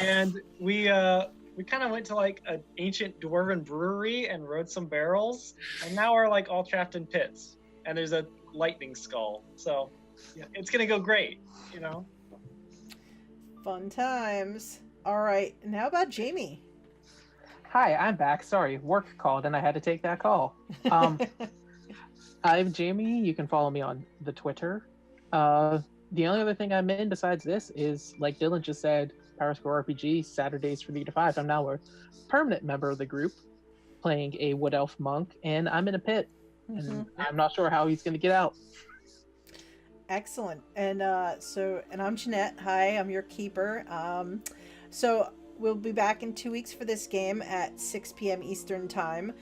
And we kind of went to like an ancient dwarven brewery and rode some barrels, and now we're like all trapped in pits, and there's a lightning skull. So yeah, it's gonna go great, you know. Fun times. All right. And how about Jamie? Hi, I'm back. Sorry, work called and I had to take that call. I'm Jamie. You can follow me on the Twitter. The only other thing I'm in besides this is, like Dylan just said, PowerScore RPG, Saturdays from 3 to 5. I'm now a permanent member of the group, playing a Wood Elf monk, and I'm in a pit. And I'm not sure how he's going to get out. Excellent. And and I'm Jeanette. Hi, I'm your keeper. So we'll be back in 2 weeks for this game at 6 p.m. Eastern Time.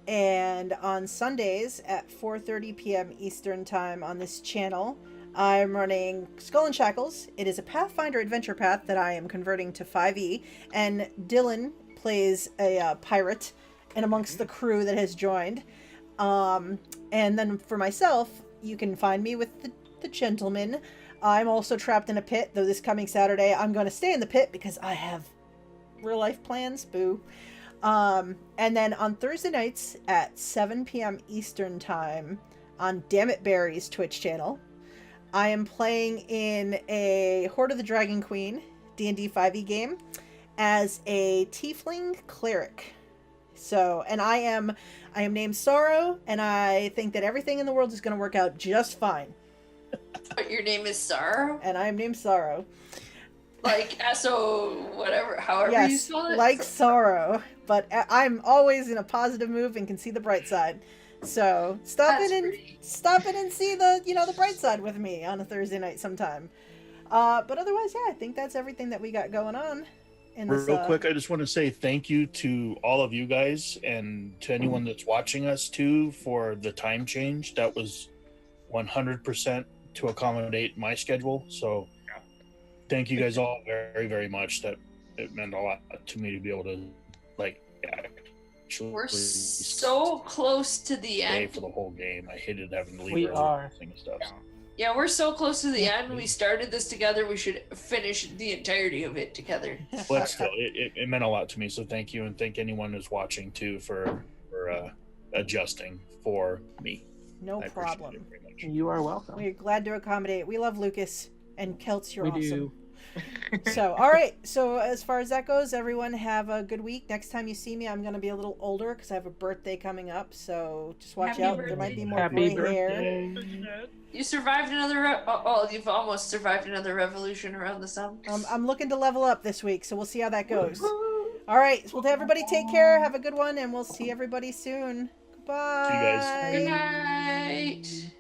And on Sundays at 4:30 p.m. Eastern Time on this channel, I'm running Skull and Shackles. It is a Pathfinder adventure path that I am converting to 5e. And Dylan plays a pirate and amongst the crew that has joined. And then for myself, you can find me with the gentleman. I'm also trapped in a pit, though this coming Saturday I'm going to stay in the pit because I have real life plans. Boo. And then on Thursday nights at 7 p.m. Eastern Time on Dammit Barry's Twitch channel, I am playing in a Horde of the Dragon Queen D&D 5e game as a tiefling cleric. So, and I am named Sorrow, and I think that everything in the world is going to work out just fine. But your name is Sorrow? And I am named Sorrow. Like S-O whatever, however yes, you spell it? like sorrow. But I'm always in a positive mood and can see the bright side. So stop in and see the bright side with me on a Thursday night sometime. But otherwise, yeah, I think that's everything that we got going on. Real quick, I just want to say thank you to all of you guys and to anyone that's watching us too for the time change. That was 100% to accommodate my schedule. So thank you guys all very, very much. That it meant a lot to me to be able to actually. We're so close to the end for the whole game. I hated having to leave. We are. And stuff. Yeah, we're so close to the end. We started this together. We should finish the entirety of it together. But still, it meant a lot to me. So thank you, and thank anyone who's watching too for adjusting for me. No I appreciate problem. it very much. You are welcome. We're glad to accommodate. We love Lucas and Celts. You're We awesome. do. So, all right. So, as far as that goes, everyone have a good week. Next time you see me, I'm going to be a little older because I have a birthday coming up. So, just watch Happy out. birthday. There might be more Happy gray hair. birthday. You survived another. You've almost survived another revolution around the sun. I'm looking to level up this week, so we'll see how that goes. All right. Well, everybody take care. Have a good one, and we'll see everybody soon. Goodbye. See you guys. Good night.